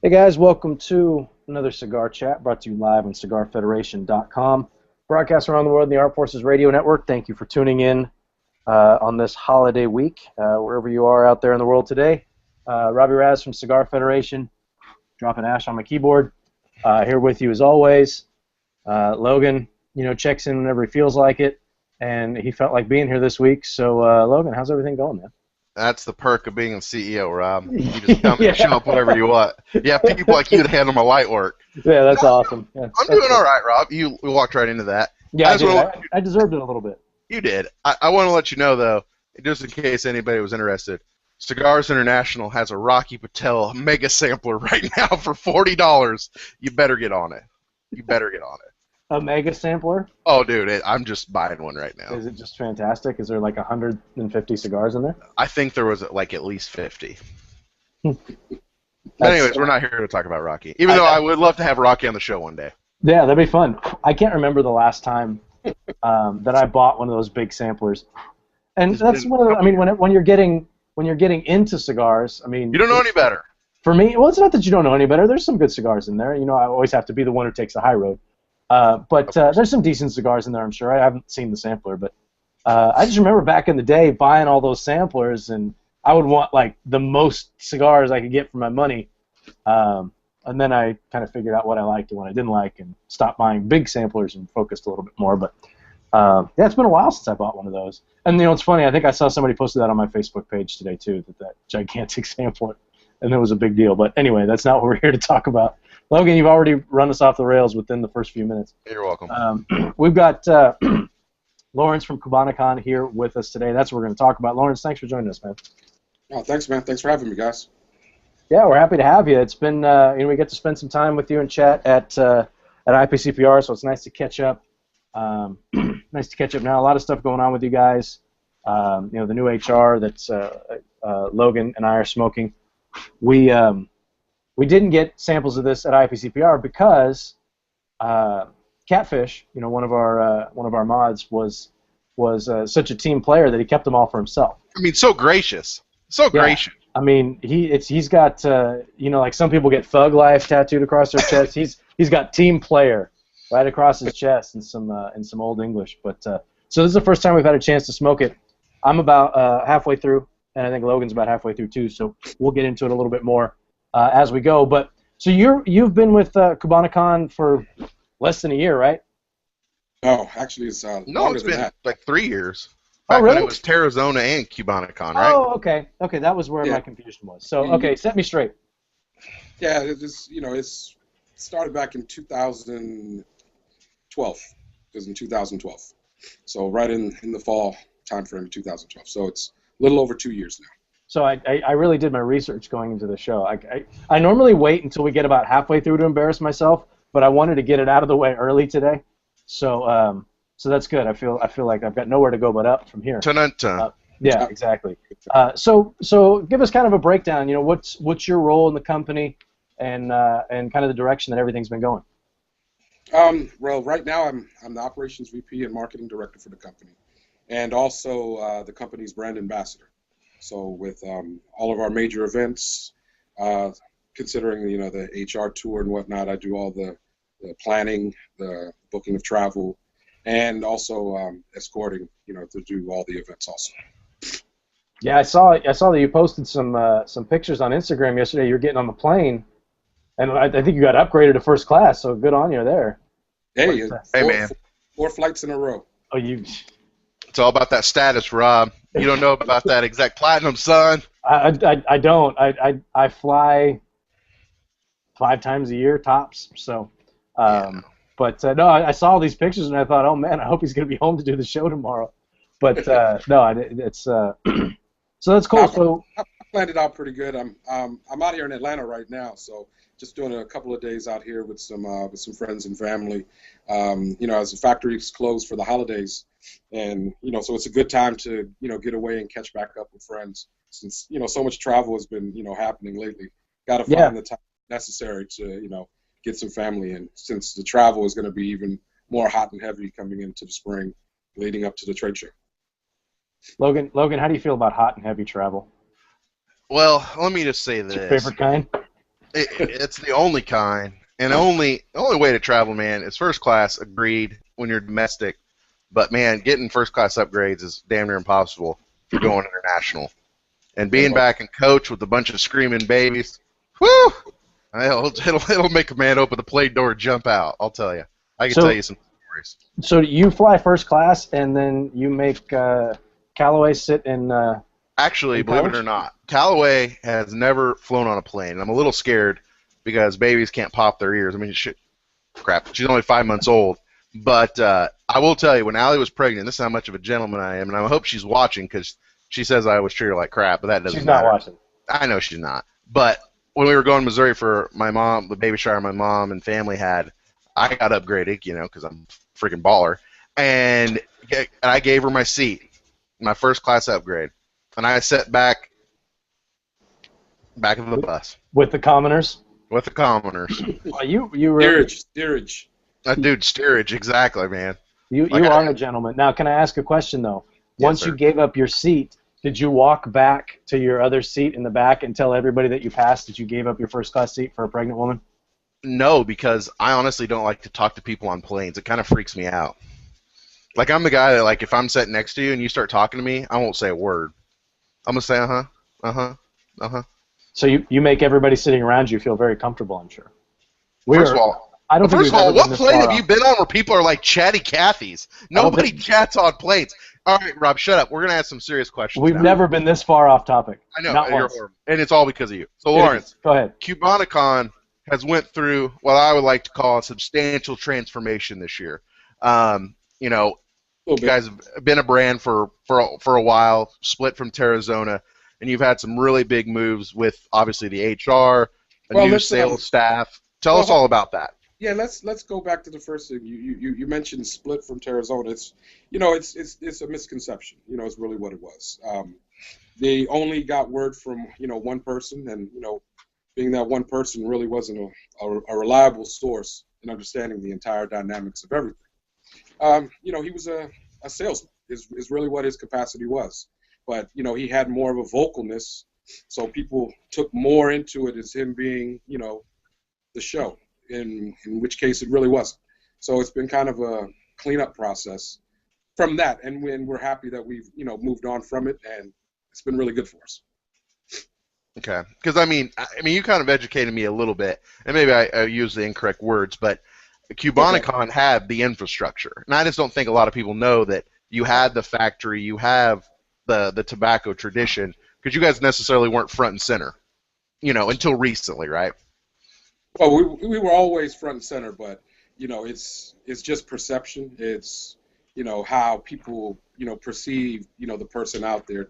Hey guys, welcome to another Cigar Chat brought to you live on CigarFederation.com. Broadcast around the world in the Armed Forces Radio Network. Thank you for tuning in on this holiday week, wherever you are out there in the world today. Robbie Raz from Cigar Federation, dropping ash on my keyboard. Here with you as always. Logan, checks in whenever he feels like it, and he felt like being here this week. So, Logan, how's everything going, man? That's the perk of being a CEO, Rob. You just come and show up whenever you want. You have people like you to handle my light work. Yeah, that's awesome. Yeah, I'm doing all right, Rob. You walked right into that. Yeah, I deserved it a little bit. You did. I want to let you know, though, just in case anybody was interested, Cigars International has a Rocky Patel mega sampler right now for $40. You better get on it. You better get on it. A mega sampler? Oh, dude, I'm just buying one right now. Is it just fantastic? Is there like 150 cigars in there? I think there was like at least 50. But anyways, we're not here to talk about Rocky. Even though I would love to have Rocky on the show one day. Yeah, that'd be fun. I can't remember the last time that I bought one of those big samplers. And that's one of the, I mean, when you're getting into cigars, I mean, you don't know any better. For me, well, it's not that you don't know any better. There's some good cigars in there. I always have to be the one who takes the high road. But there's some decent cigars in there, I'm sure. I haven't seen the sampler, but I just remember back in the day buying all those samplers, and I would want like the most cigars I could get for my money. And then I kind of figured out what I liked and what I didn't like, and stopped buying big samplers and focused a little bit more. But yeah, it's been a while since I bought one of those. And it's funny. I think I saw somebody posted that on my Facebook page today too, that gigantic sampler, and it was a big deal. But anyway, that's not what we're here to talk about. Logan, you've already run us off the rails within the first few minutes. You're welcome. We've got Lawrence from Cubanacan here with us today. That's what we're going to talk about. Lawrence, thanks for joining us, man. Oh, thanks, man. Thanks for having me, guys. Yeah, we're happy to have you. It's been, we get to spend some time with you and chat at IPCPR, so it's nice to catch up. Nice to catch up now. A lot of stuff going on with you guys. The new HR that's Logan and I are smoking. We didn't get samples of this at IPCPR because Catfish, one of our mods, was such a team player that he kept them all for himself. I mean, so gracious, gracious. I mean, he's got like some people get Thug Life tattooed across their chest. He's got Team Player right across his chest in some Old English. But so this is the first time we've had a chance to smoke it. I'm about halfway through, and I think Logan's about halfway through too. So we'll get into it a little bit more as we go. But so you've been with Cubanacan for less than a year, right? No, actually, it's no, it's been like 3 years. Oh, really? When it was Terrazona and Cubanacan, right? Oh, okay. Okay, that was where my confusion was. So, okay, set me straight. Yeah, it's started back in 2012. It was in 2012. So right in the fall time frame of 2012. So it's a little over 2 years now. So I really did my research going into the show. I normally wait until we get about halfway through to embarrass myself, but I wanted to get it out of the way early today. So so that's good. I feel like I've got nowhere to go but up from here. Yeah, exactly. So give us kind of a breakdown. What's your role in the company, and kind of the direction that everything's been going. Well, right now I'm the operations VP and marketing director for the company, and also the company's brand ambassador. So with all of our major events, considering the HR tour and whatnot, I do all the planning, the booking of travel, and also escorting, to do all the events also. Yeah, I saw that you posted some pictures on Instagram yesterday. You were getting on the plane, and I think you got upgraded to first class. So good on you there. Hey, man, 4 flights in a row. Oh, It's all about that status, Rob. You don't know about that exact platinum, son. I don't. I fly 5 times a year tops. So. But no, I saw all these pictures and I thought, oh man, I hope he's going to be home to do the show tomorrow. But no, it's so that's cool. I planned it out pretty good. I'm out here in Atlanta right now, so just doing a couple of days out here with some friends and family. As the factory's closed for the holidays, and so it's a good time to get away and catch back up with friends since so much travel has been happening lately. Got to find the time necessary to get some family in, since the travel is going to be even more hot and heavy coming into the spring, leading up to the trade show. Logan, how do you feel about hot and heavy travel? Well, let me just say this. It's your favorite kind? It's the only kind, and the only way to travel, man, is first class. Agreed. When you're domestic, but man, getting first class upgrades is damn near impossible if you're going international. And being back in coach with a bunch of screaming babies, whoo! It'll make a man open the plane door and jump out. I'll tell you. I can tell you some stories. So you fly first class, and then you make Callaway sit in. Actually, believe it or not, Callaway has never flown on a plane. And I'm a little scared because babies can't pop their ears. I mean, crap. She's only 5 months old. But I will tell you, when Allie was pregnant, this is how much of a gentleman I am, and I hope she's watching because she says I always treat her like crap, but that doesn't matter. She's not watching. I know she's not. But when we were going to Missouri for my mom, the baby shower my mom and family had, I got upgraded, because I'm a freaking baller, and I gave her my seat, my first class upgrade, and I sat back of the bus. With the commoners? With the commoners. You really... Steerage. Dude, steerage, exactly, man. You are a gentleman. Now, can I ask a question, though? Once you gave up your seat, did you walk back to your other seat in the back and tell everybody that you passed that you gave up your first class seat for a pregnant woman? No, because I honestly don't like to talk to people on planes. It kind of freaks me out. Like, I'm the guy that, like, if I'm sitting next to you and you start talking to me, I won't say a word. I'm going to say, uh-huh, uh-huh, uh-huh. So you make everybody sitting around you feel very comfortable, I'm sure. First of all, what plane have you been on where people are like chatty Cathys? Nobody chats on planes. All right, Rob, shut up. We're going to ask some serious questions. We've never been this far off topic. I know, and it's all because of you. So, Lawrence, go ahead. Cubanacan has went through what I would like to call a substantial transformation this year. You guys have been a brand for a while, split from Terrazona, and you've had some really big moves with obviously the HR, new sales staff. Tell us all about that. Yeah, let's go back to the first thing. You mentioned split from Terrazona. It's a misconception. It's really what it was. They only got word from one person, and being that one person really wasn't a reliable source in understanding the entire dynamics of everything. He was a salesman. Is really what his capacity was. But he had more of a vocalness, so people took more into it as him being the show. In which case it really wasn't. So it's been kind of a cleanup process from that, and we're happy that we've moved on from it, and it's been really good for us. Okay, because I mean you kind of educated me a little bit, and maybe I used the incorrect words, but Cubanacan had the infrastructure, and I just don't think a lot of people know that you had the factory, you have the tobacco tradition, because you guys necessarily weren't front and center, until recently, right? Well, we were always front and center, but it's just perception. It's how people perceive the person out there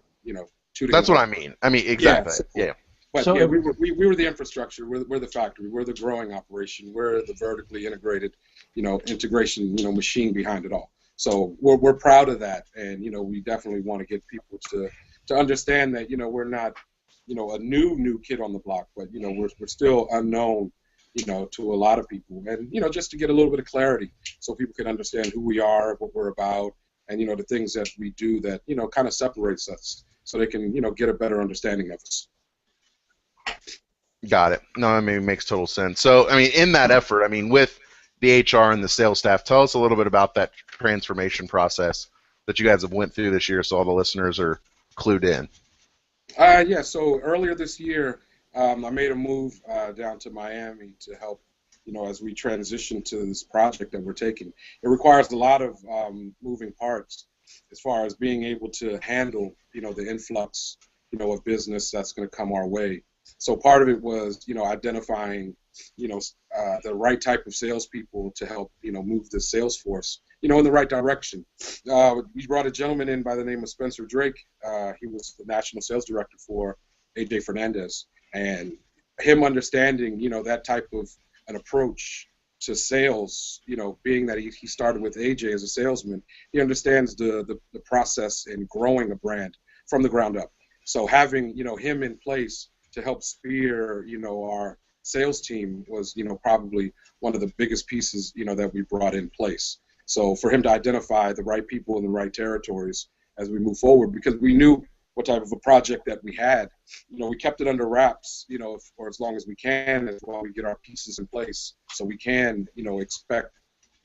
tooting. That's what I mean. Exactly. Yeah. But we were the infrastructure. We're the factory. We're the growing operation. We're the vertically integrated integration machine behind it all. So we're proud of that, and we definitely want to get people to understand that we're not a new kid on the block, but we're still unknown to a lot of people, and just to get a little bit of clarity so people can understand who we are, what we're about, and the things that we do that kind of separates us, so they can get a better understanding of us. Got it. No, it makes total sense. So in that effort, with the HR and the sales staff, tell us a little bit about that transformation process that you guys have went through this year, so all the listeners are clued in. Yeah. So earlier this year, I made a move down to Miami to help, as we transition to this project that we're taking. It requires a lot of moving parts as far as being able to handle, the influx, of business that's going to come our way. So part of it was, identifying, the right type of salespeople to help, move the sales force, in the right direction. We brought a gentleman in by the name of Spencer Drake. He was the national sales director for AJ Fernandez. And him understanding, that type of an approach to sales, being that he started with AJ as a salesman, he understands the process in growing a brand from the ground up. So having, him in place to help steer, our sales team was, probably one of the biggest pieces, that we brought in place. So for him to identify the right people in the right territories as we move forward, because we knew what type of a project that we had. We kept it under wraps, for as long as we can, as while we get our pieces in place, so we can, expect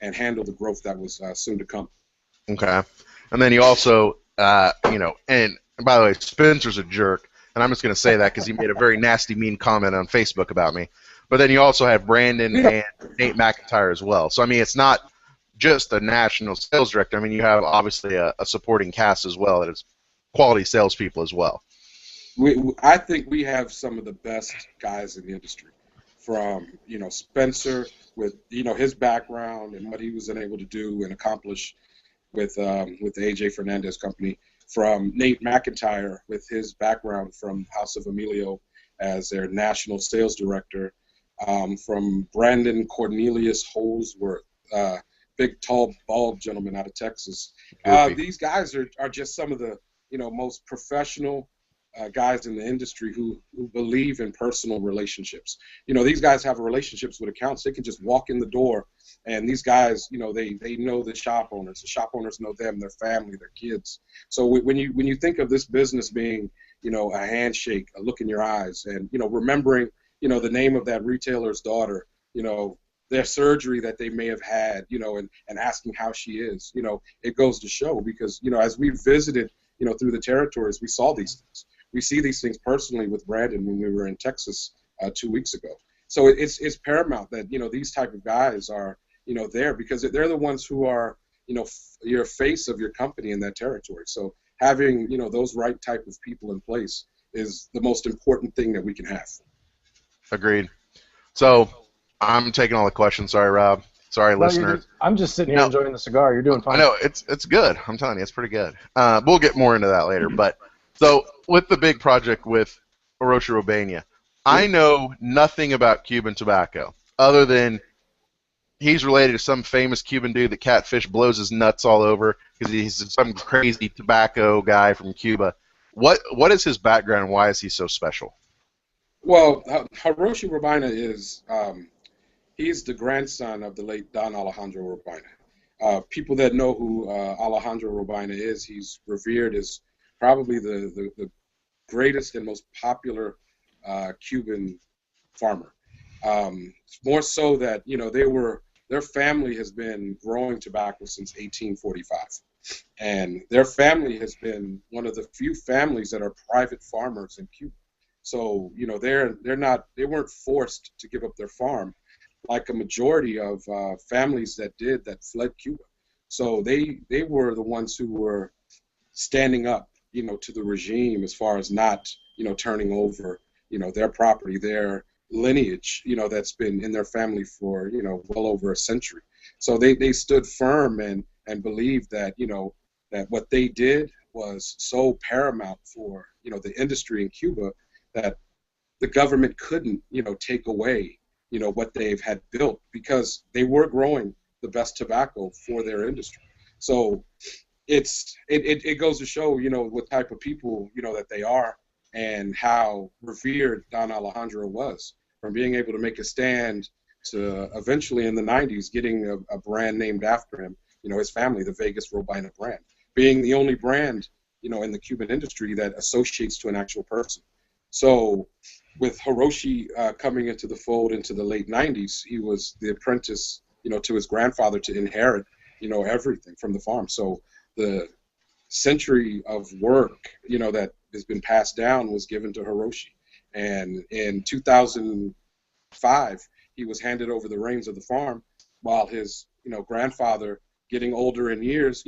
and handle the growth that was soon to come. Okay. And then you also, and by the way, Spencer's a jerk, and I'm just going to say that because he made a very nasty, mean comment on Facebook about me. But then you also have Brandon and Nate McIntyre as well. So, I mean, it's not just a national sales director. I mean, you have obviously a supporting cast as well that is quality salespeople as well. I think we have some of the best guys in the industry, from Spencer with his background and what he was able to do and accomplish with the AJ Fernandez company, from Nate McIntyre with his background from House of Emilio as their national sales director, from Brandon Cornelius Holsworth, big, tall, bald gentleman out of Texas. These guys are just some of the most professional guys in the industry who believe in personal relationships. These guys have relationships with accounts. They can just walk in the door, and these guys, they know the shop owners. The shop owners know them, their family, their kids. So when you think of this business being, a handshake, a look in your eyes, and remembering, the name of that retailer's daughter, their surgery that they may have had, and asking how she is, it goes to show, because as we visited, through the territories, we saw these things. We see these things personally with Brandon when we were in Texas 2 weeks ago. So it's paramount that these type of guys are there, because they're the ones who are your face of your company in that territory. So having those right type of people in place is the most important thing that we can have. Agreed. So I'm taking all the questions. Sorry, Rob. Sorry, listeners. I'm just sitting here enjoying the cigar. You're doing fine. I know it's good. I'm telling you, it's pretty good. We'll get more into that later. But so with the big project with Hiroshi Robania, I know nothing about Cuban tobacco other than he's related to some famous Cuban dude that Catfish blows his nuts all over because he's some crazy tobacco guy from Cuba. What is his background, and why is he so special? Well, Hiroshi Robina is he's the grandson of the late Don Alejandro Robina. People that know who Alejandro Robina is, he's revered as probably the greatest and most popular Cuban farmer. More so that their family has been growing tobacco since 1845, and their family has been one of the few families that are private farmers in Cuba. So they weren't forced to give up their farm like a majority of families that fled Cuba. So they were the ones who were standing up to the regime as far as not turning over their property, their lineage that's been in their family for well over a century. So they stood firm and believed that that what they did was so paramount for the industry in Cuba that the government couldn't take away what they've had built, because they were growing the best tobacco for their industry. So it goes to show what type of people that they are, and how revered Don Alejandro was, from being able to make a stand to eventually in the 90s getting a brand named after him, his family, the Vegas Robina brand, being the only brand in the Cuban industry that associates to an actual person. So with Hiroshi coming into the fold into the late 90s, he was the apprentice to his grandfather to inherit everything from the farm. So the century of work that has been passed down was given to Hiroshi, and in 2005 he was handed over the reins of the farm, while his grandfather, getting older in years,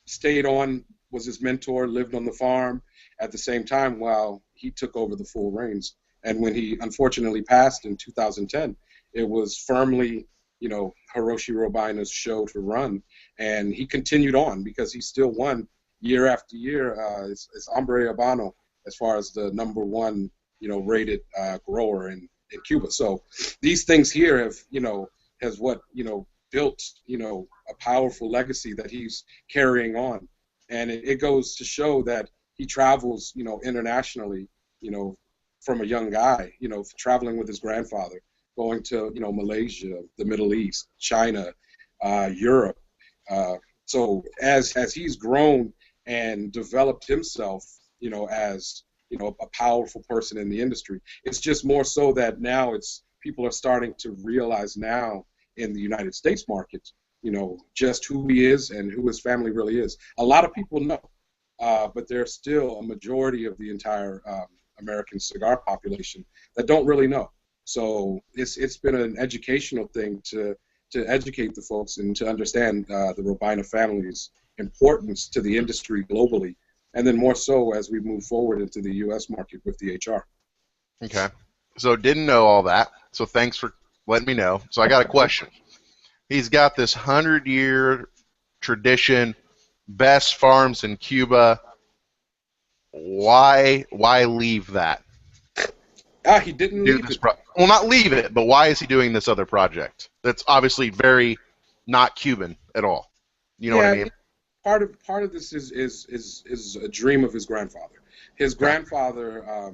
stayed on, was his mentor, lived on the farm at the same time while he took over the full reins. And when he unfortunately passed in 2010, it was firmly Hiroshi Robina's show to run, and he continued on because he still won year after year. It's Hombre Habano as far as the number one rated grower in Cuba. So these things here have has what built a powerful legacy that he's carrying on, and it goes to show that he travels internationally from a young guy traveling with his grandfather, going to Malaysia, the Middle East, China, Europe. So as he's grown and developed himself, as a powerful person in the industry. It's just more so that now people are starting to realize now in the United States market, just who he is and who his family really is. A lot of people know, but there's still a majority of the entire American cigar population that don't really know. So it's been an educational thing to educate the folks and to understand the Robina family's importance to the industry globally, and then more so as we move forward into the U.S. market with the HR. Okay. So didn't know all that. So thanks for letting me know. So I got a question. He's got this 100-year tradition, best farms in Cuba. Why leave that? He didn't leave it. Well, not leave it, but why is he doing this other project? That's obviously very not Cuban at all. You know what I mean? Part of this is a dream of his grandfather. His grandfather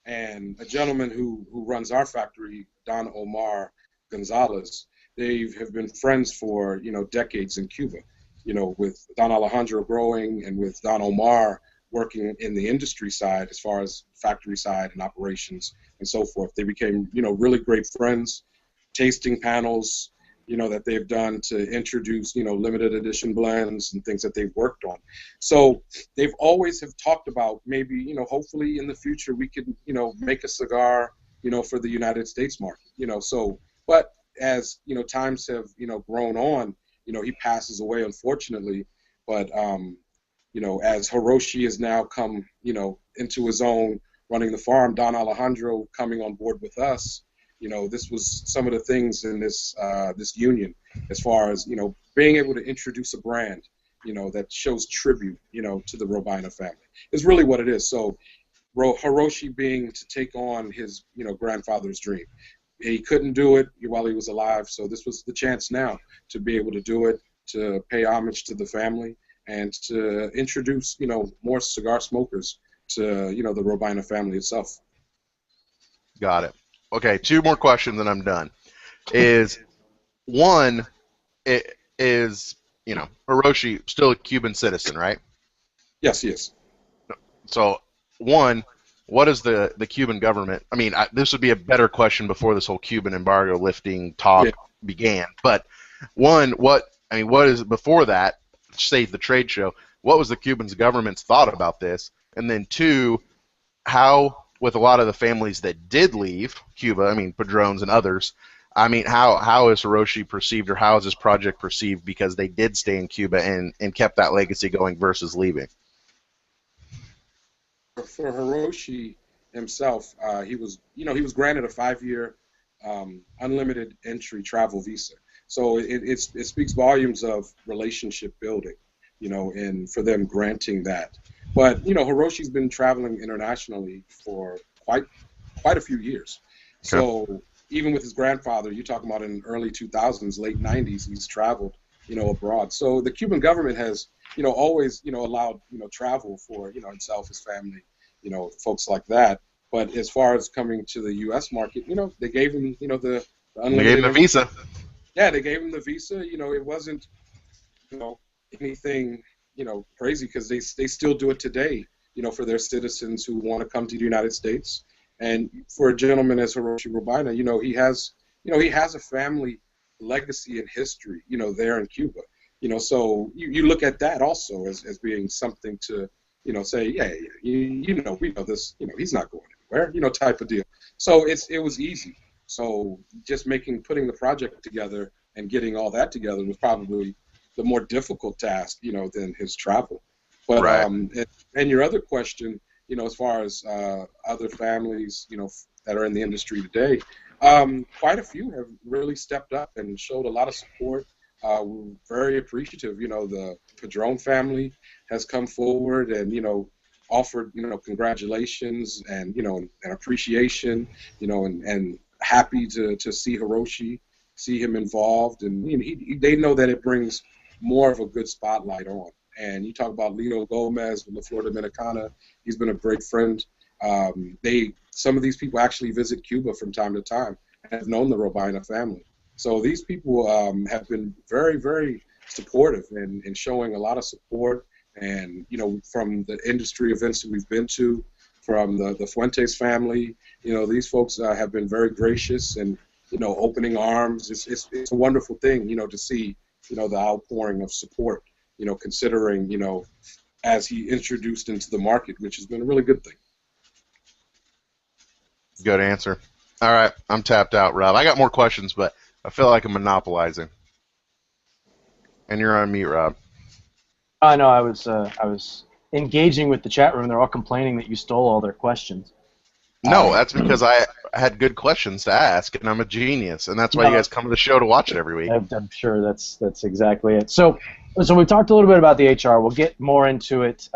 and a gentleman who runs our factory, Don Omar Gonzalez, they have been friends for decades in Cuba. With Don Alejandro growing and with Don Omar working in the industry side as far as factory side and operations and so forth. They became really great friends. Tasting panels that they've done to introduce limited edition blends and things that they've worked on. So they've always have talked about maybe hopefully in the future we could make a cigar for the United States market. So but as times have grown on, he passes away unfortunately, but as Hiroshi has now come into his own running the farm, Don Alejandro coming on board with us, this was some of the things in this union as far as being able to introduce a brand that shows tribute to the Robina family is really what it is. So Hiroshi being to take on his grandfather's dream. He couldn't do it while he was alive, so this was the chance now to be able to do it, to pay homage to the family, and to introduce more cigar smokers to the Robina family itself. Got it. Okay, two more questions and I'm done. Is one, Hiroshi still a Cuban citizen, right? Yes, he is. So one, what is the Cuban government? I mean, this would be a better question before this whole Cuban embargo lifting talk began. But one, what is before that? Say the trade show. What was the Cuban government's thought about this? And then two, how with a lot of the families that did leave Cuba, I mean Padrones and others, I mean how is Hiroshi perceived, or how is this project perceived because they did stay in Cuba and kept that legacy going versus leaving? For Hiroshi himself, he was granted a 5-year unlimited entry travel visa. So it speaks volumes of relationship building, and for them granting that. But Hiroshi's been traveling internationally for quite a few years. Okay. So even with his grandfather, you're talking about in early 2000s, late 90s, he's traveled abroad. So the Cuban government has always allowed travel for himself, his family, folks like that. But as far as coming to the U.S. market, they gave him the unlimited. They gave him the visa. Yeah, they gave him the visa. It wasn't anything crazy, because they still do it today, for their citizens who want to come to the United States. And for a gentleman as Hiroshi Robina, he has a family legacy and history, there in Cuba. So you look at that also as being something to, say, yeah, we know this, he's not going anywhere, type of deal. So it was easy. So just putting the project together and getting all that together was probably the more difficult task, than his travel. But right. And your other question, as far as other families, that are in the industry today, quite a few have really stepped up and showed a lot of support. We're very appreciative. The Padron family has come forward and offered congratulations and and appreciation, and happy to see Hiroshi, see him involved, and they know that it brings more of a good spotlight on. And you talk about Lino Gomez from the Flor Dominicana. He's been a great friend. Some of these people actually visit Cuba from time to time and have known the Robina family. So these people have been very, very supportive and showing a lot of support And from the industry events that we've been to, from the Fuentes family, these folks have been very gracious and opening arms. It's a wonderful thing, to see the outpouring of support. Considering as he introduced into the market, which has been a really good thing. Good answer. All right, I'm tapped out, Rob. I got more questions, but I feel like I'm monopolizing. And you're on mute, Rob. No, I was engaging with the chat room. They're all complaining that you stole all their questions. No, that's because I had good questions to ask, and I'm a genius, and that's why you guys come to the show to watch it every week. I'm sure that's exactly it. So we talked a little bit about the HR. We'll get more into it,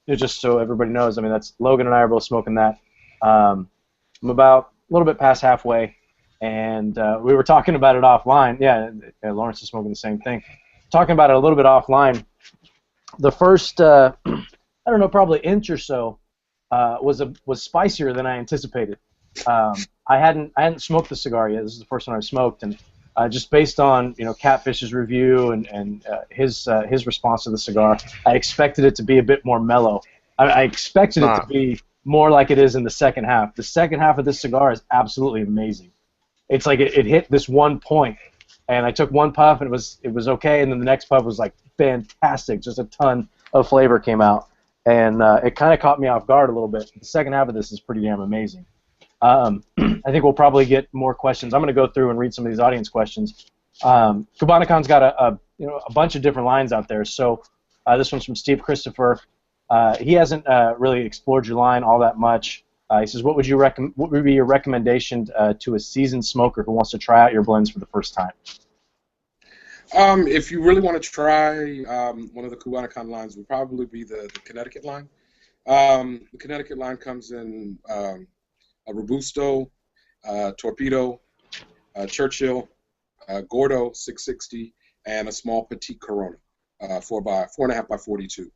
just so everybody knows. I mean, that's Logan and I are both smoking that. I'm about a little bit past halfway, and we were talking about it offline. Yeah, Lawrence is smoking the same thing. Talking about it a little bit offline. The first, I don't know, probably inch or so was spicier than I anticipated. I hadn't smoked the cigar yet. This is the first one I smoked, and just based on Catfish's review and his response to the cigar, I expected it to be a bit more mellow. I expected it to be more like it is in the second half. The second half of this cigar is absolutely amazing. It's like it hit this one point, and I took one puff and it was okay, and then the next puff was like fantastic. Just a ton of flavor came out, and it kind of caught me off guard a little bit. The second half of this is pretty damn amazing. I think we'll probably get more questions. I'm going to go through and read some of these audience questions. Cubanacan's got a bunch of different lines out there. So this one's from Steve Christopher. He hasn't really explored your line all that much. He says, what would be your recommendation to a seasoned smoker who wants to try out your blends for the first time? If you really want to try one of the Cubanacan lines, would probably be the Connecticut line. The Connecticut line comes in a Robusto, Torpedo, Churchill, Gordo 660, and a small Petite Corona, 4.5 by 42.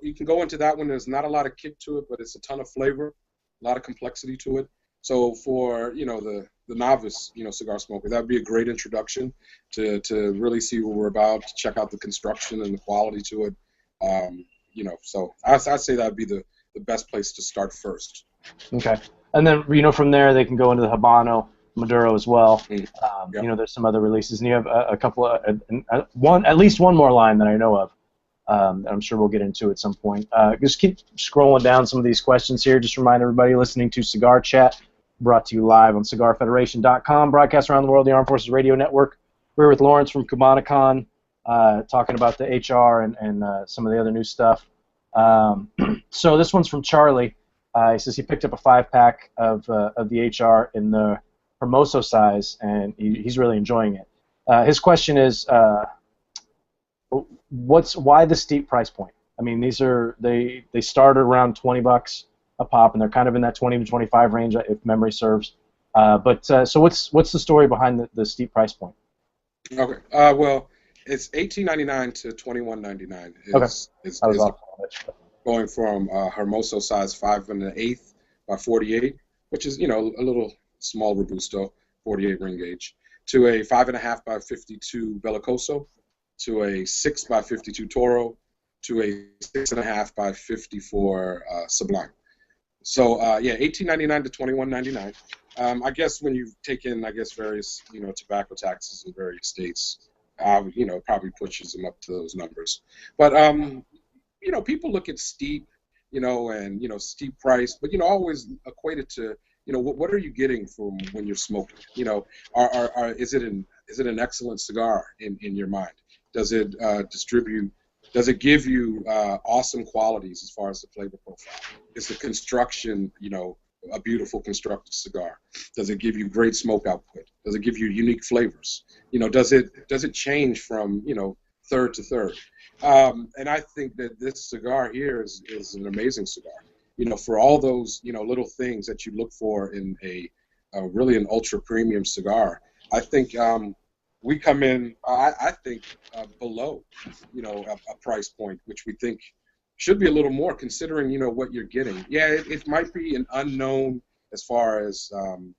You can go into that one. There's not a lot of kick to it, but it's a ton of flavor, a lot of complexity to it. So for the novice cigar smoker, that would be a great introduction to really see what we're about, to check out the construction and the quality to it. So I'd say that would be the best place to start first. Okay, and then from there they can go into the Habano, Maduro as well. Yep. There's some other releases, and you have a couple of at least one more line that I know of. I'm sure we'll get into at some point. Just keep scrolling down some of these questions here. Just remind everybody listening to Cigar Chat, brought to you live on CigarFederation.com, broadcast around the world, the Armed Forces Radio Network. We're with Lawrence from Cubanacan, talking about the HR and some of the other new stuff. So this one's from Charlie. He says he picked up a 5-pack of the HR in the Hermoso size, and he's really enjoying it. His question is, why the steep price point? I mean, they start around $20 a pop, and they're kind of in that 20 to 25 range, if memory serves. So what's the story behind the steep price point? Okay. Well, it's $18.99 to $21.99. Is going from Hermoso size 5 1/8 by 48, which is a little small Robusto, 48 ring gauge, to a 5.5 by 52 Bellicoso, to a 6 by 52 Toro, to a 6.5 by 54 Sublime. So $18.99 to $21.99. I guess when you take in various tobacco taxes in various states, probably pushes them up to those numbers. But people look at steep, and steep price, but always equate it to what are you getting from when you're smoking? Is it an excellent cigar in your mind? Does it distribute? Does it give you awesome qualities as far as the flavor profile? Is the construction, a beautiful constructed cigar? Does it give you great smoke output? Does it give you unique flavors? Does it change from third to third? And I think that this cigar here is an amazing cigar. For all those little things that you look for in a really an ultra premium cigar, I think we come in, I think, below, a price point, which we think should be a little more, considering, what you're getting. Yeah, it might be an unknown as far as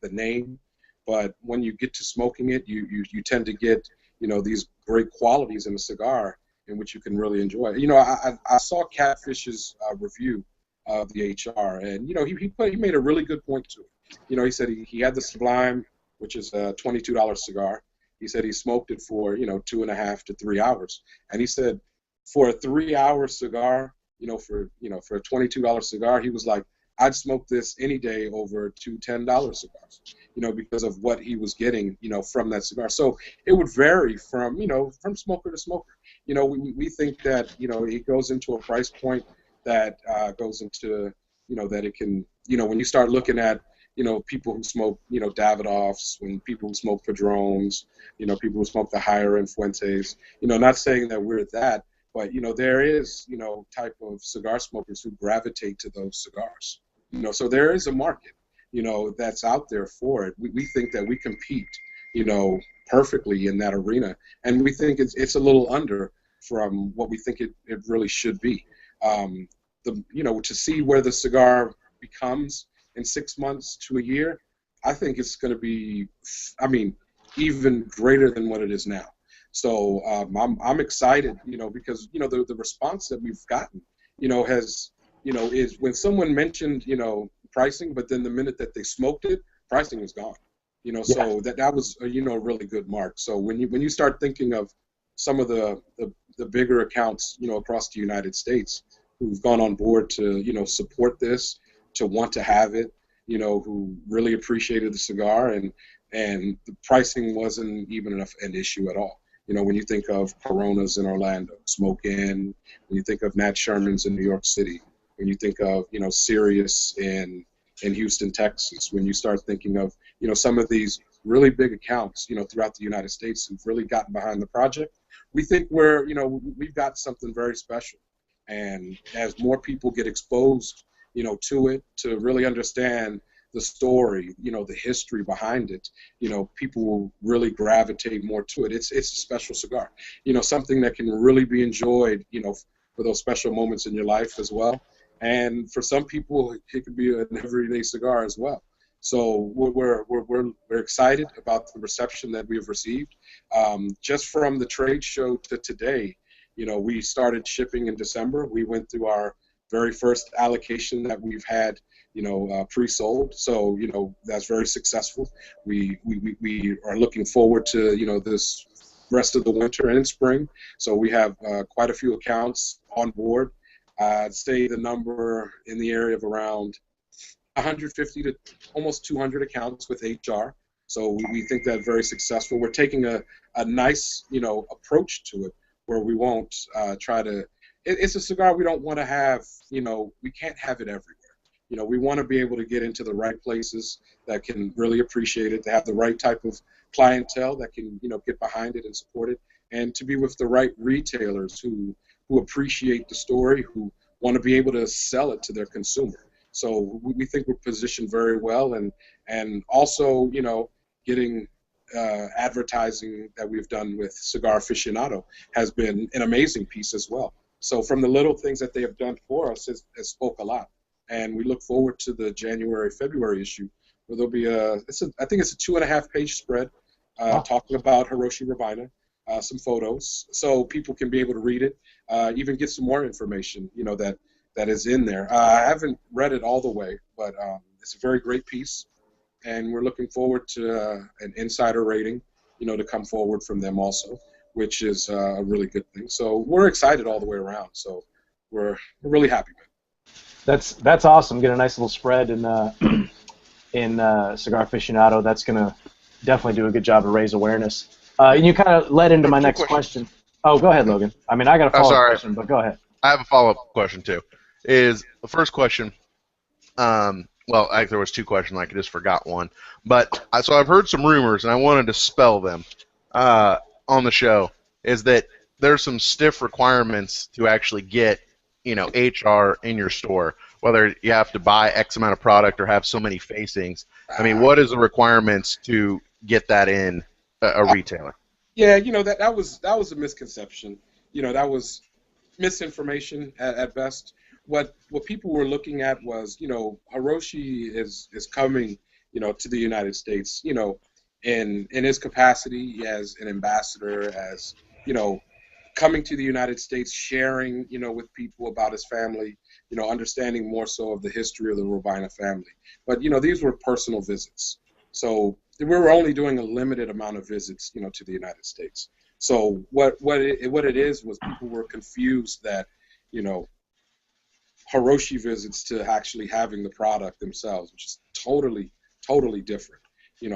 the name, but when you get to smoking it, you tend to get, these great qualities in a cigar in which you can really enjoy. You know, I saw Catfish's review of the HR, and you know, he made a really good point to it. You know, he said he had the Sublime, which is a $22 cigar. He said he smoked it for, you know, 2.5 to 3 hours, and he said for a 3-hour cigar, for a $22 cigar, he was like, I'd smoke this any day over 2 $10 cigars, because of what he was getting, from that cigar. So it would vary from, from smoker to smoker. We think that, it goes into a price point that goes into, that it can, when you start looking at, people who smoke, Davidoffs, when people who smoke Padrones, people who smoke the higher end Fuentes, not saying that we're that, but, there is, type of cigar smokers who gravitate to those cigars. So there is a market, that's out there for it. We think that we compete, perfectly in that arena, and we think it's a little under from what we think it really should be. To see where the cigar becomes in 6 months to a year, I think it's going to be, even greater than what it is now. So I'm excited, because the response that we've gotten, has, is when someone mentioned, pricing, but then the minute that they smoked it, pricing was gone. So that was a, really good mark. So when you start thinking of some of the bigger accounts, across the United States who've gone on board to, support this, to want to have it, who really appreciated the cigar, and the pricing wasn't even an issue at all. When you think of Coronas in Orlando, Smoke Inn, when you think of Nat Sherman's in New York City, when you think of, Sirius in Houston, Texas, when you start thinking of, some of these really big accounts, throughout the United States who've really gotten behind the project, we think we've got something very special. And as more people get exposed, to it, to really understand the story, the history behind it, people will really gravitate more to it. It's a special cigar, something that can really be enjoyed, for those special moments in your life as well. And for some people, it could be an everyday cigar as well. So we're excited about the reception that we've received. Just from the trade show to today, we started shipping in December. We went through our very first allocation that we've had, pre-sold. So, that's very successful. We are looking forward to, this rest of the winter and spring. So we have quite a few accounts on board. I'd say the number in the area of around 150 to almost 200 accounts with HR. So we think that very successful. We're taking a nice, approach to it, where we won't try to. It's a cigar we don't want to have. We can't have it everywhere. We want to be able to get into the right places that can really appreciate it, to have the right type of clientele that can, get behind it and support it, and to be with the right retailers who appreciate the story, who want to be able to sell it to their consumer. So we think we're positioned very well, and also, getting advertising that we've done with Cigar Aficionado has been an amazing piece as well. So from the little things that they have done for us, it spoke a lot. And we look forward to the January-February issue, where there'll be I think it's a 2.5-page spread talking about Hiroshi Rabina, some photos, so people can be able to read it, even get some more information, that is in there. I haven't read it all the way, but it's a very great piece, and we're looking forward to an insider rating, to come forward from them also, which is a really good thing. So we're excited all the way around. So we're really happy with it. That's awesome. Get a nice little spread in Cigar Aficionado. That's gonna definitely do a good job to raise awareness. And you kind of led into my next question. Oh, go ahead, Logan. I got a follow-up question, but go ahead. I have a follow-up question too. Is the first question? Well, there was two questions. I just forgot one. But so I've heard some rumors, and I wanted to spell them on the show. Is that there's some stiff requirements to actually get HR in your store, whether you have to buy X amount of product or have so many facings. What is the requirements to get that in a retailer? Yeah, that was a misconception. That was misinformation at best. What people were looking at was, Hiroshi is coming, to the United States, in his capacity as an ambassador, as, coming to the United States, sharing, with people about his family, understanding more so of the history of the Robina family. But, these were personal visits. So we were only doing a limited amount of visits, to the United States. So what it is was people were confused that, Hiroshi visits to actually having the product themselves, which is totally, totally different.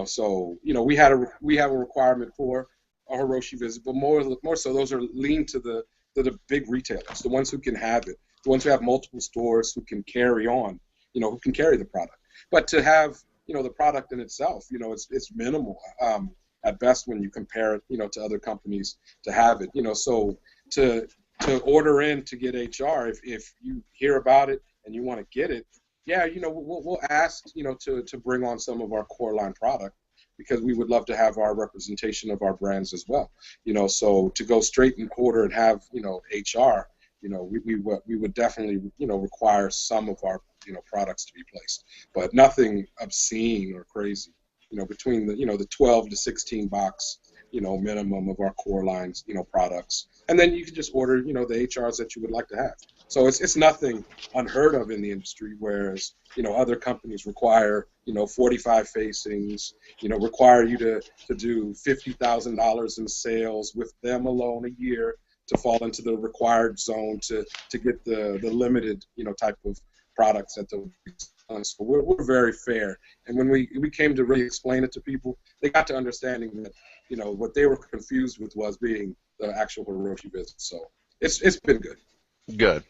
So we have a requirement for a Hiroshi visit, but more so those are lean to the big retailers, the ones who can have it, the ones who have multiple stores who can carry on, who can carry the product. But to have the product in itself, it's minimal at best when you compare it, to other companies to have it. So to order in to get HR, if you hear about it and you want to get it, yeah, we'll ask, to bring on some of our core line product, because we would love to have our representation of our brands as well. So to go straight and order and have, HR, we would definitely, require some of our, products to be placed, but nothing obscene or crazy, between the 12 to 16 box, minimum of our core lines, products. And then you can just order, the HRs that you would like to have. So it's nothing unheard of in the industry, whereas, other companies require, 45 facings, require you to do $50,000 in sales with them alone a year to fall into the required zone to get the limited, type of products that they'll be selling. So we're very fair. And when we came to really explain it to people, they got to understanding that, what they were confused with was being the actual Hiroshi visit. So it's been good. Good.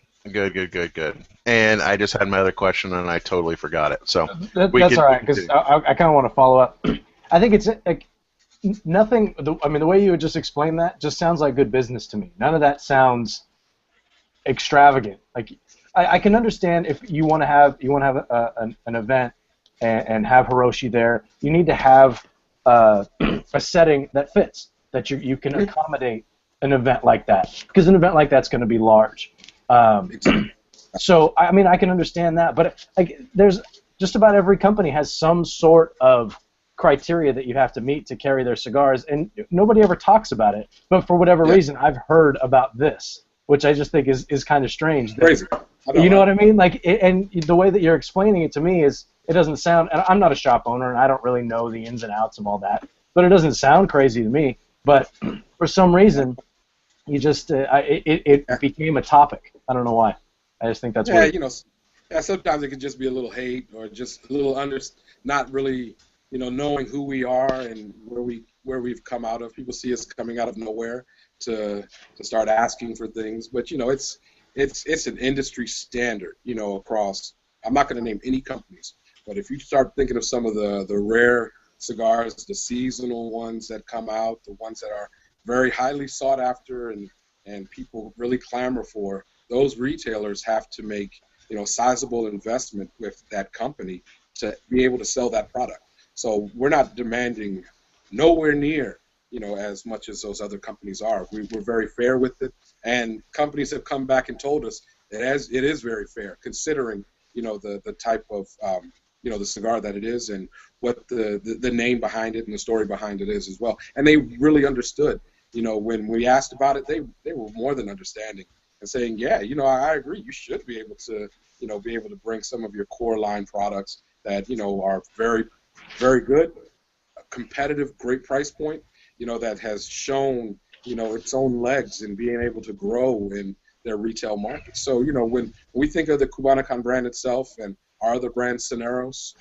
And I just had my other question, and I totally forgot it. So that's all right, because I kind of want to follow up. I think it's like nothing. The way you would just explain that just sounds like good business to me. None of that sounds extravagant. Like I can understand if you want to have an event and have Hiroshi there. You need to have a setting that fits, that you can accommodate an event like that, because an event like that's going to be large. So I can understand that, but there's just about every company has some sort of criteria that you have to meet to carry their cigars, and nobody ever talks about it. But for whatever reason, I've heard about this, which I just think is kind of strange. Crazy. You know what I mean? And the way that you're explaining it to me is, it doesn't sound. And I'm not a shop owner, and I don't really know the ins and outs of all that. But it doesn't sound crazy to me. But for some reason, you just it became a topic. I don't know why. I just think that's weird. Sometimes it could just be a little hate, or just a little not really, knowing who we are and where we've come out of. People see us coming out of nowhere to start asking for things, but it's an industry standard, across. I'm not going to name any companies, but if you start thinking of some of the rare cigars, the seasonal ones that come out, the ones that are very highly sought after and people really clamor for, those retailers have to make sizable investment with that company to be able to sell that product. So we're not demanding nowhere near as much as those other companies are. We're very fair with it, and companies have come back and told us it is very fair, considering the type of the cigar that it is, and what the name behind it and the story behind it is as well. And they really understood. When we asked about it, they were more than understanding and saying, yeah, I agree. You should be able to bring some of your core line products that are very, very good, competitive, great price point. That has shown its own legs in being able to grow in their retail market. So when we think of the Cubanacan brand itself and our other brand, Cineros,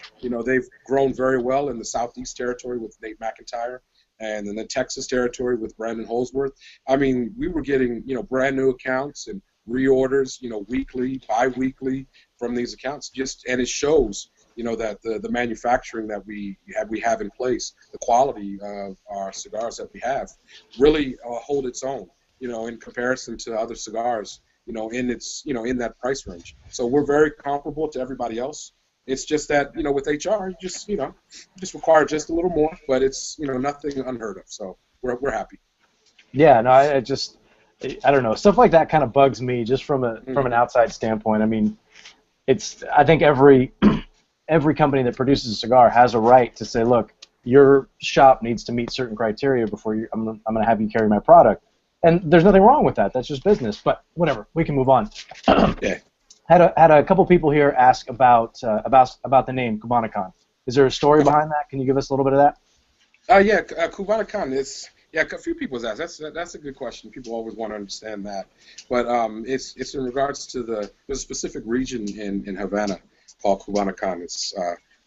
they've grown very well in the Southeast territory with Nate McIntyre, and in the Texas territory with Brandon Holsworth. We were getting brand new accounts and reorders, weekly, bi-weekly from these accounts. And it shows that the manufacturing that we have in place, the quality of our cigars that we have, really hold its own, in comparison to other cigars, in its, in that price range. So we're very comparable to everybody else. It's just that, with HR, you just require just a little more, but it's, nothing unheard of. So we're happy. Yeah, no, I don't know. Stuff like that kind of bugs me just from an outside standpoint. I think every company that produces a cigar has a right to say, look, your shop needs to meet certain criteria before I'm going to have you carry my product. and there's nothing wrong with that. That's just business. But whatever, we can move on. Yeah. Had a couple people here ask about the name Cubanacan. Is there a story behind that? Can you give us a little bit of that? Yeah, Cubanacan is a few people asked. That's a good question. People always want to understand that, but it's in regards to there's a specific region in Havana called Cubanacan. It's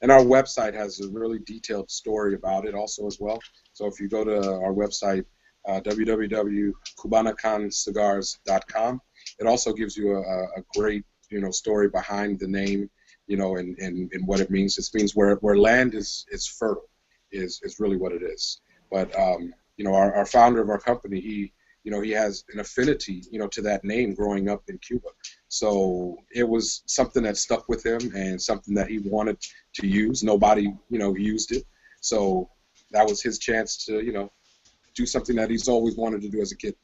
and our website has a really detailed story about it also as well. So if you go to our website www.cubanacancigars.com, it also gives you a great story behind the name, and what it means. It means where land is fertile. Is really what it is. But our founder of our company, he has an affinity, to that name growing up in Cuba. So it was something that stuck with him and something that he wanted to use. Nobody, used it. So that was his chance to, do something that he's always wanted to do as a kid.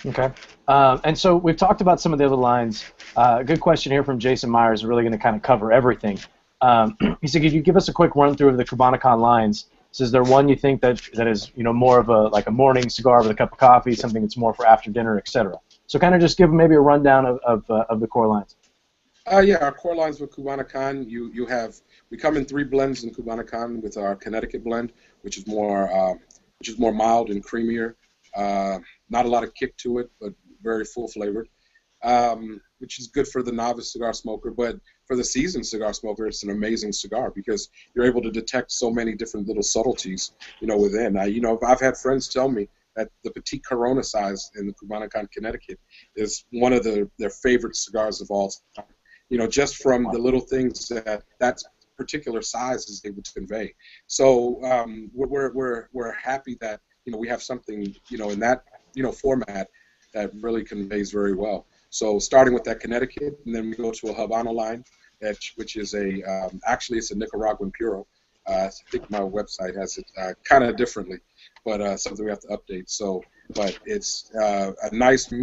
Okay. And so we've talked about some of the other lines. A good question here from Jason Myers, really going to kind of cover everything. He said, could you give us a quick run through of the Cubanacan lines? So is there one you think that is more of a morning cigar with a cup of coffee, something that's more for after dinner, etc. So kind of just give maybe a rundown of the core lines. Yeah, our core lines with Cubanacan, we come in 3 blends in Cubanacan with our Connecticut blend, which is more mild and creamier. Not a lot of kick to it, but very full flavored. Which is good for the novice cigar smoker, but for the seasoned cigar smoker, it's an amazing cigar because you're able to detect so many different little subtleties, within. I've had friends tell me that the Petite Corona size in the Cubanacan Connecticut is one of their favorite cigars of all time. Just from the little things that particular size is able to convey. So we're happy that we have something in that format that really conveys very well. So starting with that Connecticut, and then we go to a Habano line, which is actually it's a Nicaraguan Puro. I think my website has it kind of differently, but something we have to update. So, but it's a nice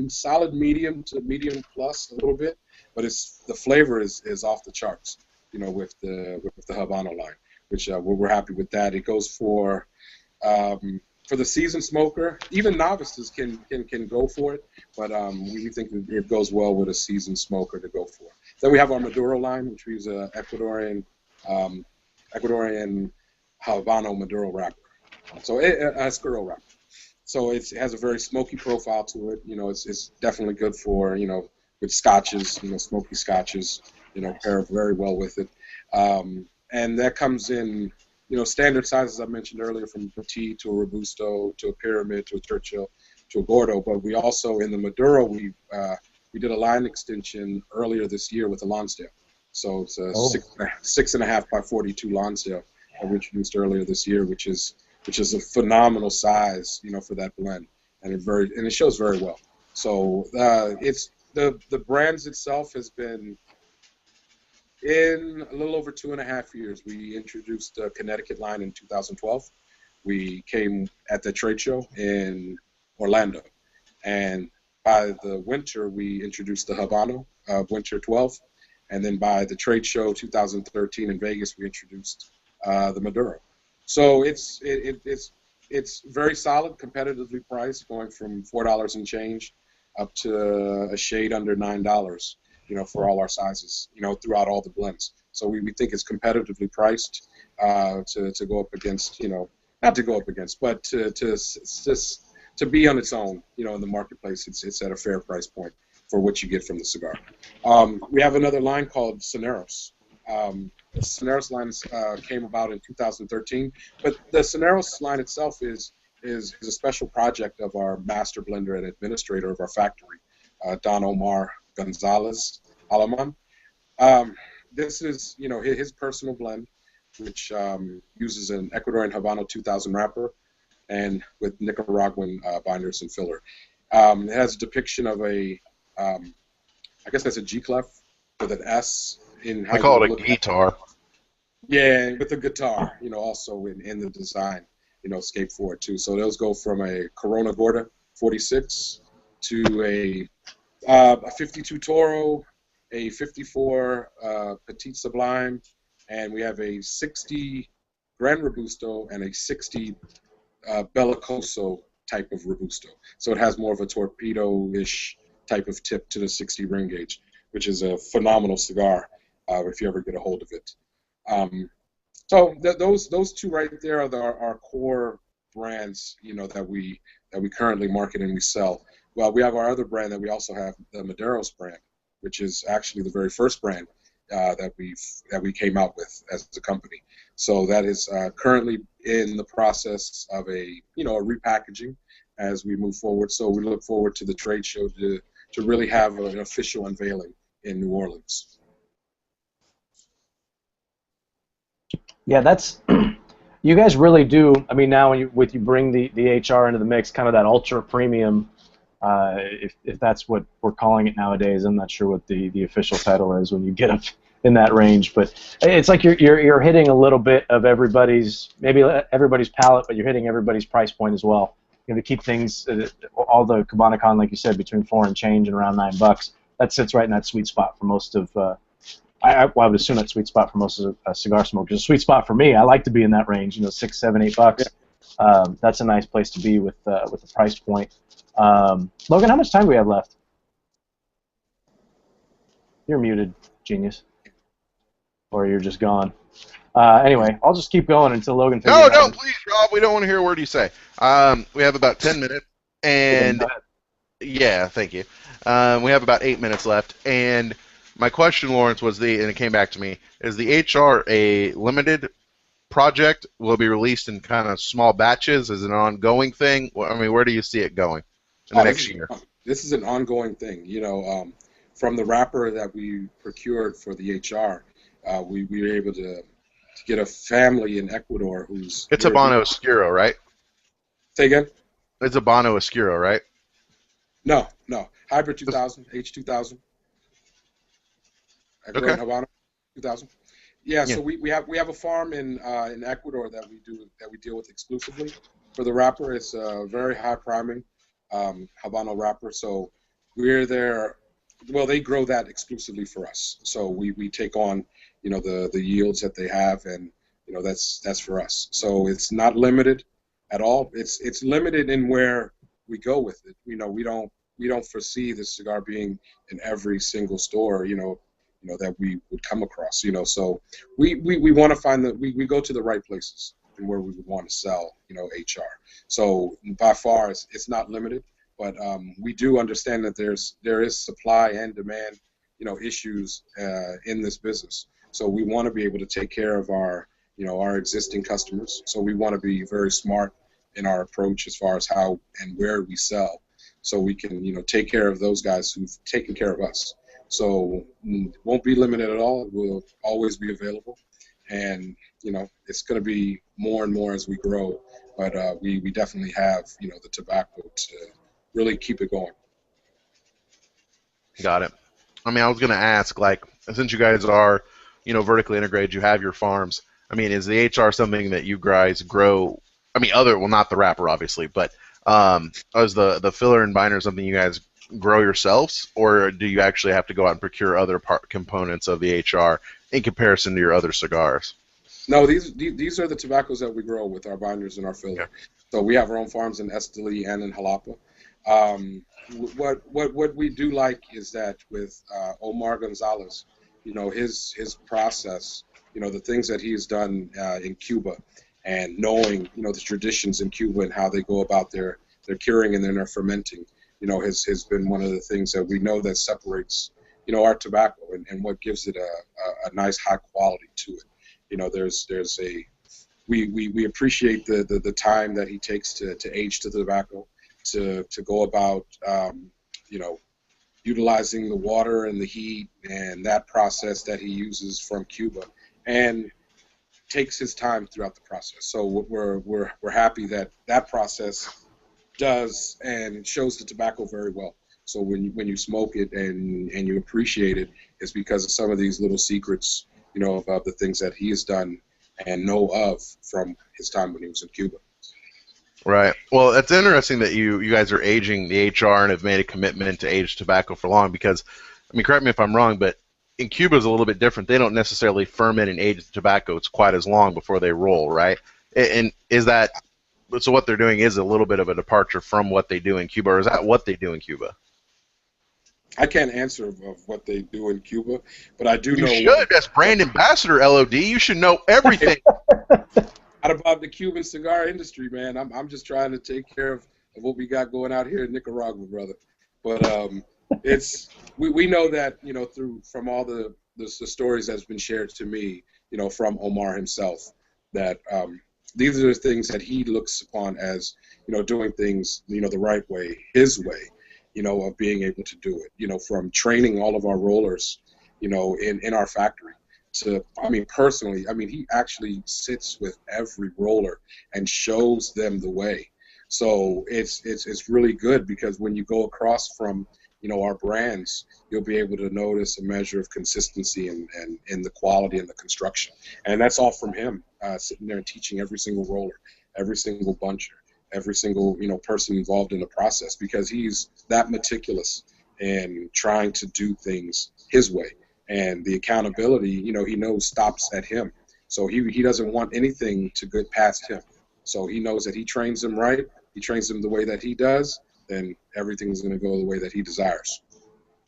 solid medium to medium plus a little bit, but the flavor is off the charts, with the Habano line, which we're happy with that. It goes for the seasoned smoker, even novices can go for it, but we think it goes well with a seasoned smoker to go for. Then we have our Maduro line, which we use an Ecuadorian Habano Maduro wrapper. So a Escuro wrapper. So it has a very smoky profile to it. It's definitely good for with scotches, smoky scotches. Pair very well with it. And that comes in standard sizes I mentioned earlier, from petite to a robusto to a pyramid to a Churchill to a Gordo. But we also, in the Maduro, we did a line extension earlier this year with a Lonsdale. So it's a 6.5 by 42 Lonsdale that we introduced earlier this year, which is a phenomenal size, for that blend, and it shows very well. So it's the brands itself has been in a little over 2.5 years. We introduced the Connecticut line in 2012. We came at the trade show in Orlando, and by the winter we introduced the Habano Winter 12, and then by the trade show 2013 in Vegas we introduced the Maduro. So it's very solid, competitively priced, going from $4 and change up to a shade under $9. For all our sizes, throughout all the blends. So we think it's competitively priced to go up against, not to go up against, but to be on its own, in the marketplace. It's at a fair price point for what you get from the cigar. We have another line called Soneros. The Soneros line came about in 2013, but the Soneros line itself is a special project of our master blender and administrator of our factory, Don Omar Gonzalez Alaman. This is, his personal blend, which uses an Ecuadorian Habano 2000 wrapper and with Nicaraguan binders and filler. It has a depiction of I guess that's a G clef with an S in how we call it a guitar. Yeah, with a guitar, also in the design, scape for it too. So those go from a Corona Gorda 46 to a 52 Toro, a 54 Petite Sublime, and we have a 60 Gran Robusto and a 60 Bellicoso type of Robusto. So it has more of a torpedo-ish type of tip to the 60 ring gauge, which is a phenomenal cigar if you ever get a hold of it. So those two right there are our core brands, that we currently market and we sell. Well, we have our other brand that we also have, the Madero's brand, which is actually the very first brand that we came out with as a company. So that is currently in the process of a repackaging as we move forward. So we look forward to the trade show to really have an official unveiling in New Orleans. Yeah, that's you guys really do. I mean, now when you bring the HR into the mix, kind of that ultra premium, if that's what we're calling it nowadays. I'm not sure what the official title is when you get up in that range, but it's like you're hitting a little bit of everybody's palate, but you're hitting everybody's price point as well. To keep things, all the Cubanacan, like you said, between $4 and change and around $9. That sits right in that sweet spot for most of. I would assume that sweet spot for most of cigar smokers. A sweet spot for me. I like to be in that range. $6, $7, $8. That's a nice place to be with the price point. Logan, how much time do we have left? You're muted, genius, or you're just gone. Anyway, I'll just keep going until Logan figures No, out. please, Rob. We don't want to hear a word you say. We have about 10 minutes, and yeah, thank you. We have about 8 minutes left, and my question, Lawrence, and it came back to me, is the HR a limited project? Will it be released in kind of small batches? Is it an ongoing thing? I mean, where do you see it going in the next year? This is an ongoing thing. From the wrapper that we procured for the HR, we were able to get a family in Ecuador who's... It's Habano Oscuro, right? Say again? It's Habano Oscuro, right? No. Hybrid 2000, H2000. Okay. Habano 2000. Yeah, so we have a farm in Ecuador that we deal with exclusively for the wrapper. It's a very high priming Habano wrapper, so we're there. Well, they grow that exclusively for us, so we take on the yields that they have, and that's for us. So it's not limited at all. It's limited in where we go with it. We don't foresee the cigar being in every single store. That we would come across. So we want to find that we go to the right places and where we would want to sell. HR. So by far it's not limited. But we do understand that there is supply and demand, issues in this business. So we want to be able to take care of our existing customers. So we want to be very smart in our approach as far as how and where we sell, so we can take care of those guys who've taken care of us. So it won't be limited at all. It will always be available, and it's going to be more and more as we grow. But we definitely have the tobacco to really keep it going. Got it. I mean, I was going to ask, since you guys are, vertically integrated, you have your farms. I mean, is the HR something that you guys grow? I mean, not the wrapper, obviously, but is the filler and binder something you guys grow yourselves, or do you actually have to go out and procure other components of the HR in comparison to your other cigars? No, these are the tobaccos that we grow with our binders and our filler. Okay. So we have our own farms in Esteli and in Jalapa. What we do like is that with Omar Gonzalez, his process, the things that he's done in Cuba, and knowing the traditions in Cuba and how they go about their curing and then their fermenting, has been one of the things that we know that separates our tobacco and what gives it a nice high quality to it. We appreciate the time that he takes to age the tobacco, to go about utilizing the water and the heat and that process that he uses from Cuba, and takes his time throughout the process. So we're happy that process does and shows the tobacco very well. So when you smoke it and you appreciate it, it's because of some of these little secrets, of the things that he has done and know of from his time when he was in Cuba. Right. Well, it's interesting that you guys are aging the HR and have made a commitment to age tobacco for long, because, I mean, correct me if I'm wrong, but in Cuba is a little bit different. They don't necessarily ferment and age the tobacco. It's quite as long before they roll, right? And is that so what they're doing is a little bit of a departure from what they do in Cuba, or is that what they do in Cuba? I can't answer of what they do in Cuba, but I do You know should. As brand ambassador, LOD, you should know everything. out about the Cuban cigar industry, man. I'm just trying to take care of what we got going out here in Nicaragua, brother. But it's we know that, you know, from all the stories that's been shared to me, you know, from Omar himself, that these are the things that he looks upon as, you know, doing things, you know, the right way, his way, you know, of being able to do it, you know, from training all of our rollers, you know, in our factory to, I mean, personally, I mean, he actually sits with every roller and shows them the way. So it's really good, because when you go across from, you know, our brands, you'll be able to notice a measure of consistency and the quality and the construction. And that's all from him, sitting there and teaching every single roller, every single buncher, every single, you know, person involved in the process, because he's that meticulous and trying to do things his way. And the accountability, you know, he knows stops at him. So he doesn't want anything to get past him. So he knows that he trains them right, he trains them the way that he does, then everything's going to go the way that he desires.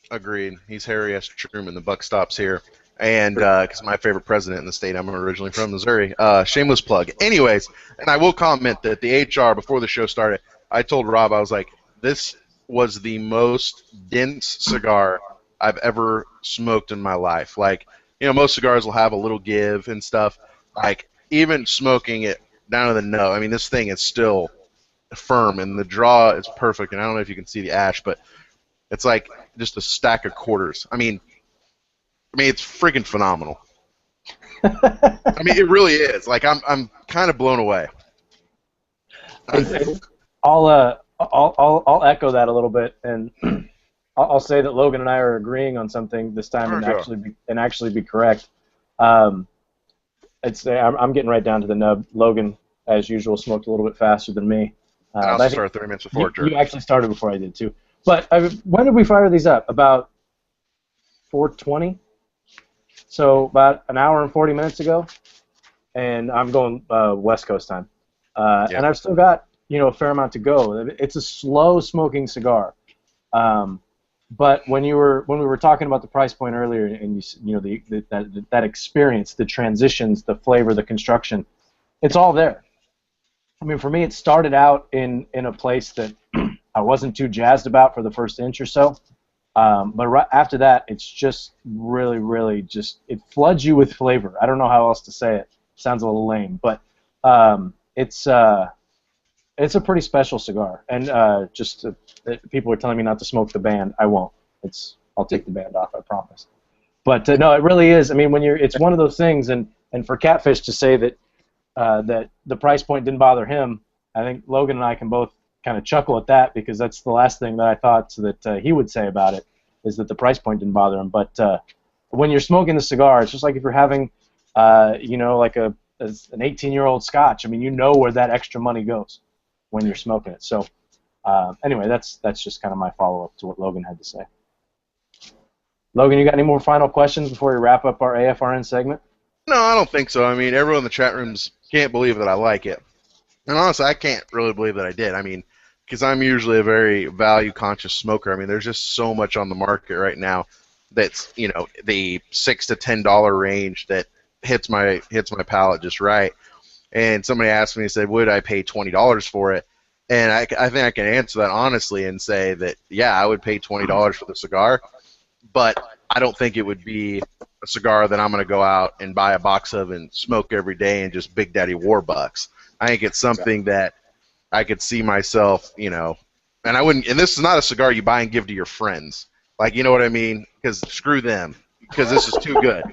Agreed. He's Harry S. Truman. The buck stops here. And because my favorite president in the state, I'm originally from Missouri. Shameless plug. Anyways, and I will comment that the HR, before the show started, I told Rob, I was like, this was the most dense cigar I've ever smoked in my life. Like, you know, most cigars will have a little give and stuff. Like, even smoking it down to the nose, I mean, this thing is still firm, and the draw is perfect. And I don't know if you can see the ash, but it's like just a stack of quarters. I mean, it's freaking phenomenal. I mean, it really is. Like, I'm kind of blown away. I'll echo that a little bit, and I'll say that Logan and I are agreeing on something this time, and actually be correct. I'm getting right down to the nub. Logan, as usual, smoked a little bit faster than me. And I also started 30 minutes before. You actually started before I did too. But when did we fire these up? About 4:20. So about an hour and 40 minutes ago, and I'm going West Coast time, and I've still got, you know, a fair amount to go. It's a slow smoking cigar, but when we were talking about the price point earlier, and you know that experience, the transitions, the flavor, the construction, it's all there. I mean, for me, it started out in a place that I wasn't too jazzed about for the first inch or so. But right after that, it's just really, really just, it floods you with flavor. I don't know how else to say it. Sounds a little lame, but it's a pretty special cigar. And people are telling me not to smoke the band. I won't. I'll take the band off, I promise. But no, it really is. I mean, it's one of those things, and for Catfish to say that that the price point didn't bother him, I think Logan and I can both kind of chuckle at that, because that's the last thing that I thought that he would say about it, is that the price point didn't bother him. But when you're smoking the cigar, it's just like if you're having, you know, like an 18-year-old Scotch. I mean, you know where that extra money goes when you're smoking it. So anyway, that's just kind of my follow-up to what Logan had to say. Logan, you got any more final questions before we wrap up our AFRN segment? No, I don't think so. I mean, everyone in the chat rooms can't believe that I like it. And honestly, I can't really believe that I did. I mean, because I'm usually a very value-conscious smoker. I mean, there's just so much on the market right now that's, you know, the $6 to $10 range that hits my palate just right. And somebody asked me, said, would I pay $20 for it? And I think I can answer that honestly and say that, yeah, I would pay $20 for the cigar, but I don't think it would be a cigar that I'm going to go out and buy a box of and smoke every day and just Big Daddy Warbucks. I think it's something that I could see myself, you know, and I wouldn't, and this is not a cigar you buy and give to your friends. Like, you know what I mean? Because screw them, because this is too good.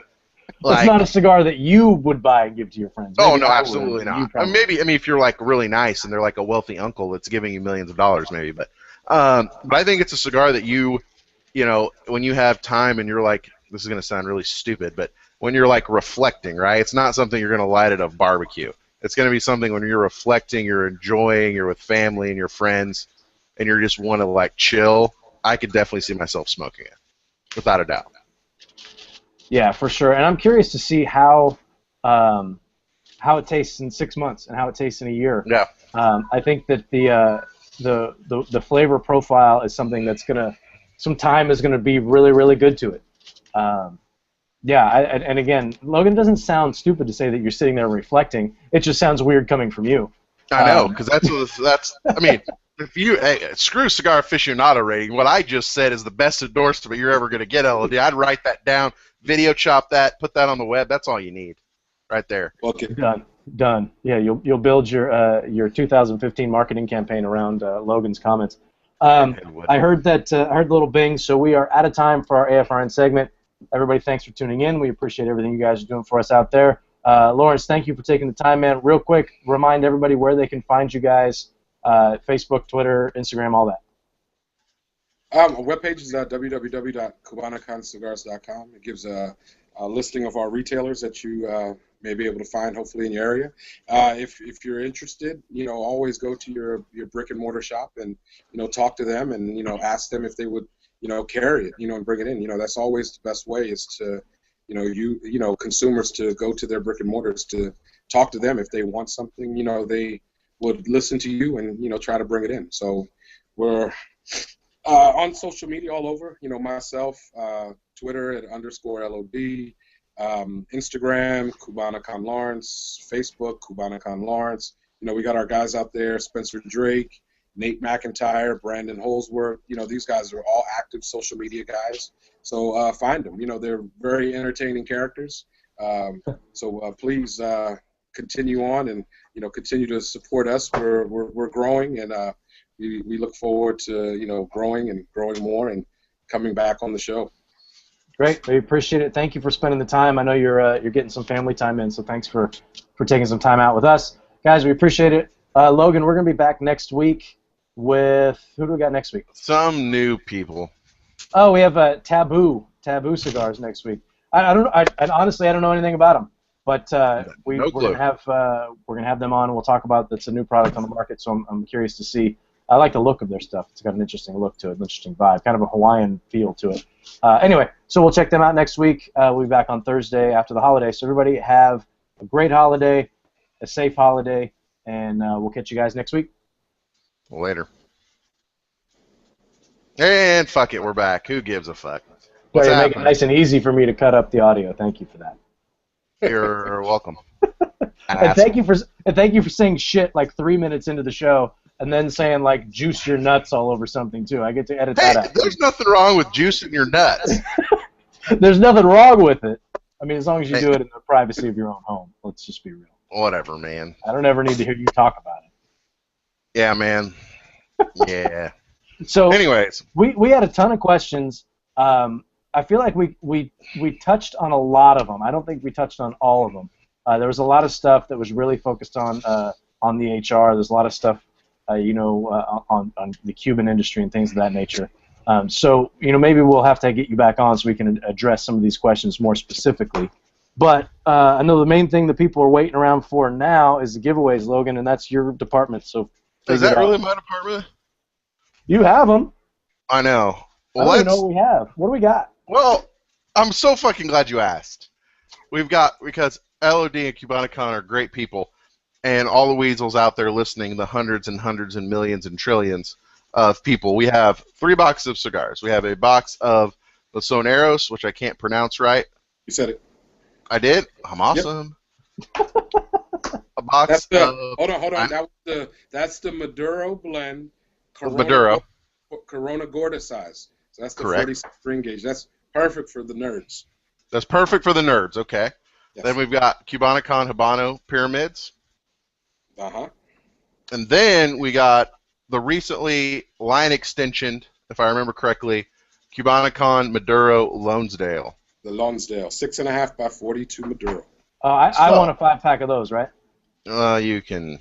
Like, it's not a cigar that you would buy and give to your friends. Maybe no, absolutely not. Maybe, I mean, if you're like really nice and they're like a wealthy uncle that's giving you millions of dollars, maybe. But I think it's a cigar that you know, when you have time and you're like, this is going to sound really stupid, but when you're like reflecting, right? It's not something you're going to light at a barbecue. It's going to be something when you're reflecting, you're enjoying, you're with family and your friends, and you just want to like chill. I could definitely see myself smoking it, without a doubt. Yeah, for sure. And I'm curious to see how how it tastes in 6 months and how it tastes in a year. Yeah. I think that the flavor profile is something that's some time is gonna be really, really good to it. Yeah, and again, Logan, it doesn't sound stupid to say that you're sitting there reflecting. It just sounds weird coming from you. I know, because that's. I mean, if you screw Cigar Aficionado rating, what I just said is the best endorsement you're ever going to get, LOD. I'd write that down, video chop that, put that on the web. That's all you need, right there. Okay. Done. Yeah, you'll build your 2015 marketing campaign around Logan's comments. I heard the little bing, so we are out of time for our AFRN segment. Everybody, thanks for tuning in. We appreciate everything you guys are doing for us out there. Lawrence, thank you for taking the time, man. Real quick, remind everybody where they can find you guys, Facebook, Twitter, Instagram, all that. Our webpage is www.CubanacanCigars.com. It gives a listing of our retailers that you may be able to find, hopefully, in your area. If you're interested, always go to your brick and mortar shop and talk to them and ask them if they would carry it and bring it in. That's always the best way is to consumers to go to their brick and mortars to talk to them if they want something. They would listen to you and try to bring it in. So we're on social media all over. Myself, Twitter at _LOD, Instagram Cubanacan Lawrence, Facebook Cubanacan Lawrence. We got our guys out there, Spencer Drake, Nate McIntyre, Brandon Holsworth. These guys are all active social media guys. So find them. They're very entertaining characters. So please continue on and continue to support us. We're growing, and we look forward to growing and growing more and coming back on the show. Great, we appreciate it. Thank you for spending the time. I know you're getting some family time in, so thanks for taking some time out with us, guys. We appreciate it. Logan, we're gonna be back next week with who do we got next week? Some new people. Oh, we have Taboo Cigars next week. I honestly I don't know anything about them, but we're gonna have them on. And we'll talk about that's a new product on the market. So I'm curious to see. I like the look of their stuff. It's got an interesting look to it, an interesting vibe, kind of a Hawaiian feel to it. Anyway, so we'll check them out next week. We'll be back on Thursday after the holiday. So everybody have a great holiday, a safe holiday, and we'll catch you guys next week. Later. And fuck it, we're back. Who gives a fuck? Well, you make it nice and easy for me to cut up the audio. Thank you for that. You're welcome. And thank you for saying shit like 3 minutes into the show, and then saying like juice your nuts all over something too. I get to edit that out. There's nothing wrong with juicing your nuts. There's nothing wrong with it. I mean, as long as you do it in the privacy of your own home. Let's just be real. Whatever, man. I don't ever need to hear you talk about it. Yeah, man. Yeah. So, anyways, we had a ton of questions. I feel like we touched on a lot of them. I don't think we touched on all of them. There was a lot of stuff that was really focused on the HR. There's a lot of stuff, on the Cuban industry and things of that nature. So, maybe we'll have to get you back on so we can address some of these questions more specifically. But I know the main thing that people are waiting around for now is the giveaways, Logan, and that's your department. So, is that really my department? You have them. I know. Well, I don't even know what we have. What do we got? Well, I'm so fucking glad you asked. Because LOD and Cubanacan are great people, and all the weasels out there listening, the hundreds and hundreds and millions and trillions of people, we have 3 boxes of cigars. We have a box of the Soneros, which I can't pronounce right. You said it. I did? I'm awesome. Yep. A box hold on. That's the Maduro blend. Corona Gorda size. So that's the 46 string gauge. That's perfect for the nerds. That's perfect for the nerds, okay. Yes. Then we've got Cubanacan Habano Pyramids. Uh-huh. And then we got the recently line extension, if I remember correctly, Cubanacan Maduro Lonesdale. The Lonesdale, 6.5 by 42 Maduro. I want a 5-pack of those, right? You can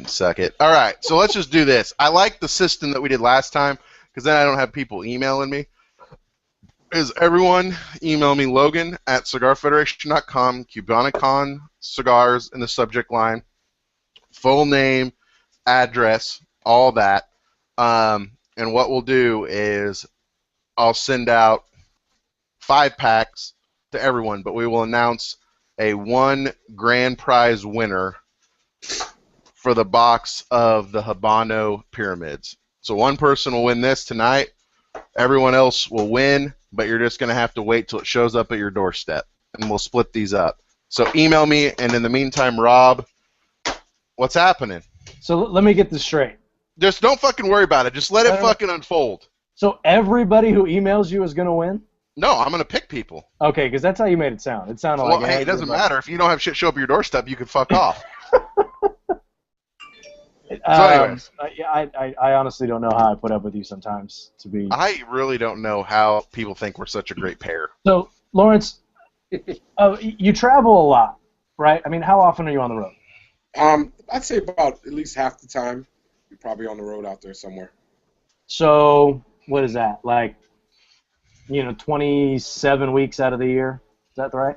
suck it. All right, so let's just do this. I like the system that we did last time because then I don't have people emailing me. Is everyone email me Logan at CigarFederation.com, Cubanacan Cigars in the subject line, full name, address, all that. And what we'll do is I'll send out 5 packs to everyone, but we will announce a one grand prize winner for the box of the Habano pyramids. So one person will win this tonight. Everyone else will win, but you're just going to have to wait till it shows up at your doorstep, and we'll split these up. So email me, and in the meantime, Rob, what's happening? So let me get this straight. Just don't fucking worry about it. Just let it fucking unfold. So everybody who emails you is going to win? No, I'm going to pick people. Okay, because that's how you made it sound. It sounded Well, like... hey, it doesn't matter. If you don't have shit show up at your doorstep, you can fuck off. So anyways. I honestly don't know how I put up with you sometimes. I really don't know how people think we're such a great pair. So, Lawrence, you travel a lot, right? I mean, how often are you on the road? I'd say about at least half the time you're probably on the road out there somewhere. So, what is that? Like, 27 weeks out of the year? Is that right?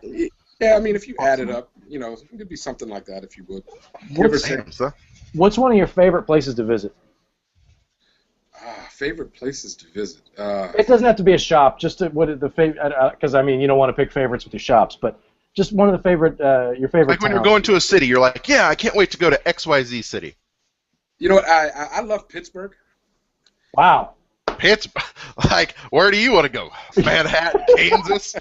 Yeah, I mean, if you add it up, it could be something like that if you would. What's one of your favorite places to visit? Favorite places to visit. It doesn't have to be a shop. Just because I mean, you don't want to pick favorites with your shops, but just one of the your favorite. Like when you're going to a city, you're like, yeah, I can't wait to go to XYZ city. You know what? I love Pittsburgh. Wow. Pittsburgh? Like, where do you want to go? Manhattan, Kansas?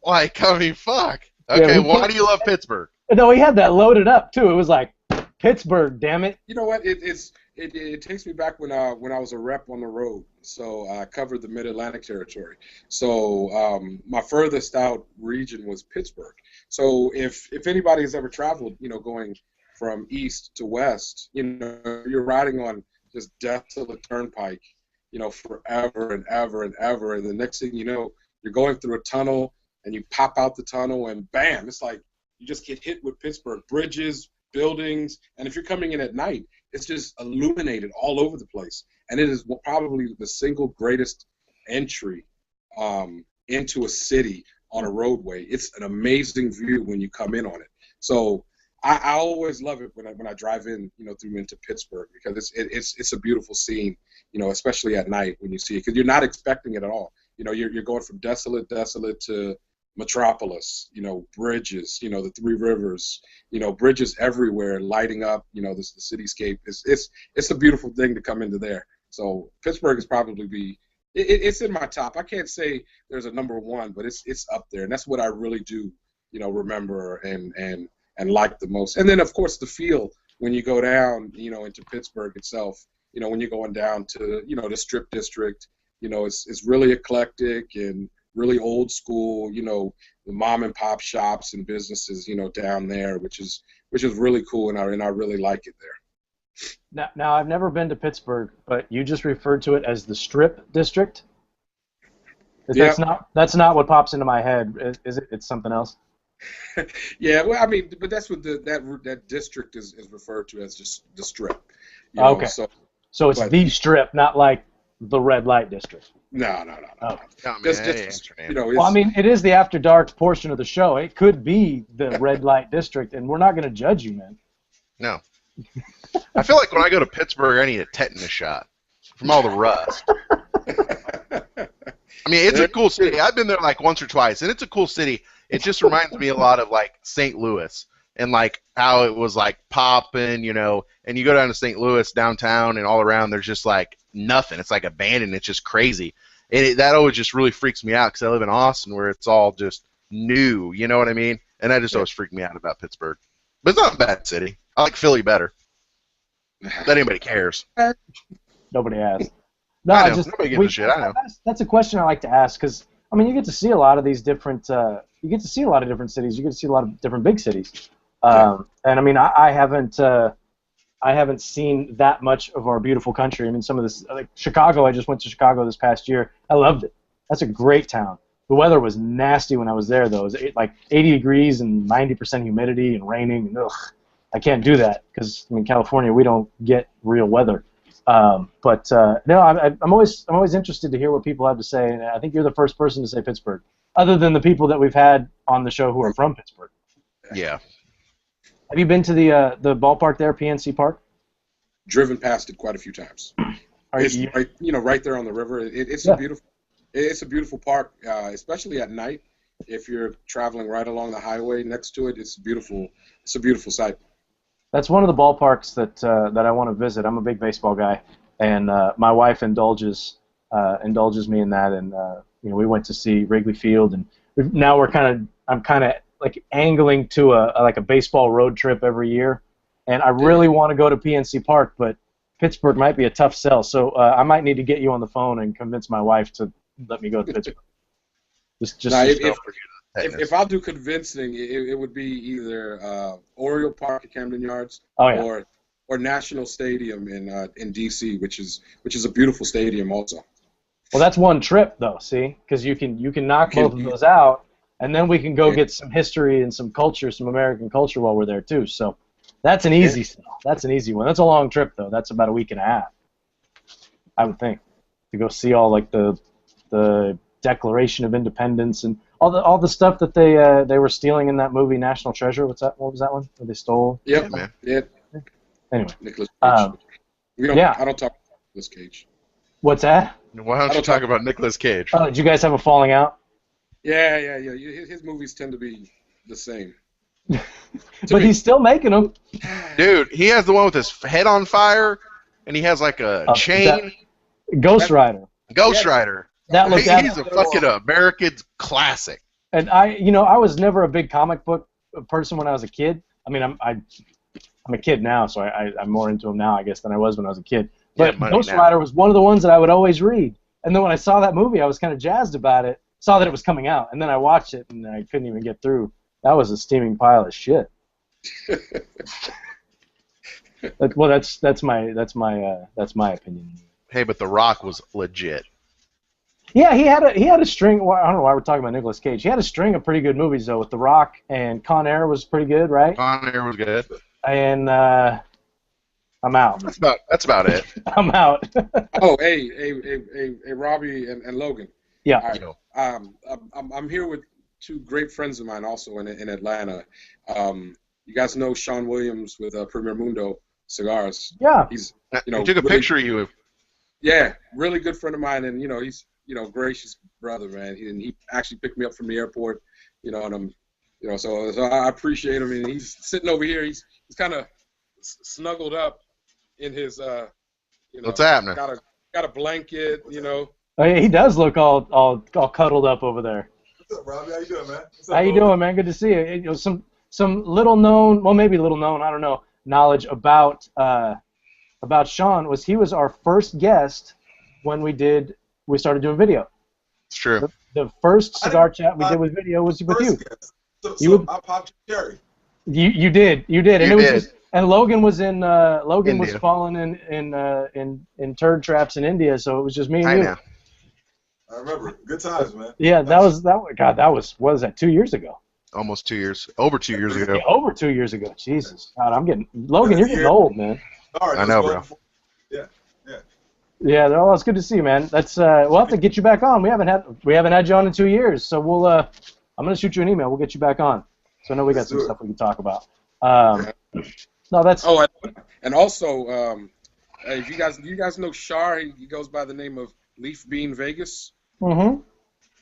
Like, I mean, fuck. Okay, why do you love Pittsburgh? No, he had that loaded up too. It was like Pittsburgh, damn it. You know what? It takes me back when I was a rep on the road. So I covered the Mid-Atlantic territory. So my furthest out region was Pittsburgh. So if anybody has ever traveled, going from east to west, you're riding on just desolate turnpike, forever and ever and ever. And the next thing you know, you're going through a tunnel and you pop out the tunnel and bam, it's like you just get hit with Pittsburgh. Bridges, buildings, and if you're coming in at night, it's just illuminated all over the place. And it is probably the single greatest entry into a city on a roadway. It's an amazing view when you come in on it. So I always love it when I drive in, through into Pittsburgh, because it's a beautiful scene, especially at night when you see it, because you're not expecting it at all. You're going from desolate to metropolis, bridges, the three rivers, bridges everywhere lighting up, the cityscape. It's a beautiful thing to come into there. So Pittsburgh is probably it's in my top. I can't say there's a number one, but it's up there, and that's what I really do, remember and like the most. And then of course the feel when you go down, into Pittsburgh itself, when you're going down to, the Strip District, it's really eclectic and really old school, the mom and pop shops and businesses, down there, which is really cool, and I really like it there. Now I've never been to Pittsburgh, but you just referred to it as the Strip District. Yeah. That's not what pops into my head. Is it? It's something else. Yeah, well, I mean, but that's what that district is referred to as, just the Strip. Okay. So it's the Strip, not like the red light district. No. Oh. Well, I mean, it is the after dark portion of the show. It could be the red light district, and we're not going to judge you, man. No. I feel like when I go to Pittsburgh, I need a tetanus shot from all the rust. I mean, it's a cool city. I've been there like once or twice, and it's a cool city. It just reminds me a lot of like St. Louis, and like how it was like popping, and you go down to St. Louis downtown and all around there's just like nothing. It's like abandoned. It's just crazy. And that always just really freaks me out because I live in Austin where it's all just new, you know what I mean? And that just always freaked me out about Pittsburgh. But it's not a bad city. I like Philly better. Not anybody cares. Nobody asks. No, I know. Nobody gives a shit. I know. That's a question I like to ask because, I mean, you get to see a lot of these different you get to see a lot of different cities. You get to see a lot of different big cities. And, I mean, I haven't seen that much of our beautiful country. I mean, some of this, like Chicago, I just went to Chicago this past year. I loved it. That's a great town. The weather was nasty when I was there, though. It was like 80 degrees and 90% humidity and raining. And, ugh, I can't do that because, I mean, California, we don't get real weather. No, I'm always interested to hear what people have to say, and I think you're the first person to say Pittsburgh, other than the people that we've had on the show who are from Pittsburgh. Yeah. Have you been to the ballpark there, PNC Park? Driven past it quite a few times. Right there on the river. It's a beautiful park, especially at night. if you're traveling right along the highway next to it, it's beautiful. It's a beautiful sight. That's one of the ballparks that I want to visit. I'm a big baseball guy, and my wife indulges me in that. And we went to see Wrigley Field, and I'm kind of like angling to a baseball road trip every year. And I really want to go to PNC Park, but Pittsburgh might be a tough sell. So I might need to get you on the phone and convince my wife to let me go to Pittsburgh. Now, if I'll do convincing, it would be either Oriole Park at Camden Yards, or National Stadium in D.C., which is a beautiful stadium also. Well, that's one trip though, see, because you can knock both of those out, and then we can go get some history and some culture, some American culture while we're there too. So that's an easy sell. That's an easy one. That's a long trip though. That's about a week and a half, I would think, to go see all like the Declaration of Independence and all the stuff that they were stealing in that movie National Treasure. What was that one? Where they stole? Yep, man. Yeah. Anyway, Nicolas Cage. I don't talk about Nicolas Cage. What's that? Why don't you talk about Nicolas Cage? Oh, did you guys have a falling out? Yeah. His movies tend to be the same. But he's still making them. Dude, he has the one with his head on fire, and he has like a chain. Ghost Rider. Ghost Rider. He's a fucking American classic. And I was never a big comic book person when I was a kid. I mean, I'm a kid now, so I'm more into them now, I guess, than I was when I was a kid. But Ghost Rider was one of the ones that I would always read. And then when I saw that movie, I was kind of jazzed about it. Saw that it was coming out, and then I watched it, and I couldn't even get through. That was a steaming pile of shit. That's my opinion. Hey, but The Rock was legit. Yeah, he had a string. Well, I don't know why we're talking about Nicolas Cage. He had a string of pretty good movies though, with The Rock, and Con Air was pretty good, right? Con Air was good. And I'm out. That's about it. I'm out. Oh, hey, Robbie and Logan. Yeah. All right. I'm here with two great friends of mine also in Atlanta. You guys know Sean Williams with Premier Mundo Cigars. Yeah. He took a picture of you. Yeah, really good friend of mine, and he's gracious brother, man. He actually picked me up from the airport, and I'm, so I appreciate him. And he's sitting over here. He's kind of snuggled up in his, What's happening? Got a blanket, Oh, yeah, he does look all cuddled up over there. What's up, Robbie? How you doing, man? How you doing, man? Good to see you. Some little known, well, maybe little known, I don't know, knowledge about Sean was he was our first guest when we started doing video. It's true. The first cigar chat we did with video was with you. So I popped your cherry. You did, and it was just, and Logan was India. was falling in turd traps in India, so it was just me and you. Know. I remember. Good times, man. Yeah, that was what was that, 2 years ago? Almost 2 years. Over 2 years ago. Yeah, over 2 years ago. Jesus. God, Logan, you're getting old, man. All right, I know, bro. Yeah, well, it's good to see you, man. That's we'll have to get you back on. We haven't had you on in 2 years, so we'll I'm gonna shoot you an email. We'll get you back on. So I know we got some stuff we can talk about. No, that's. Oh, and also, if you guys know Shar, he goes by the name of Leaf Bean Vegas. Mm-hmm.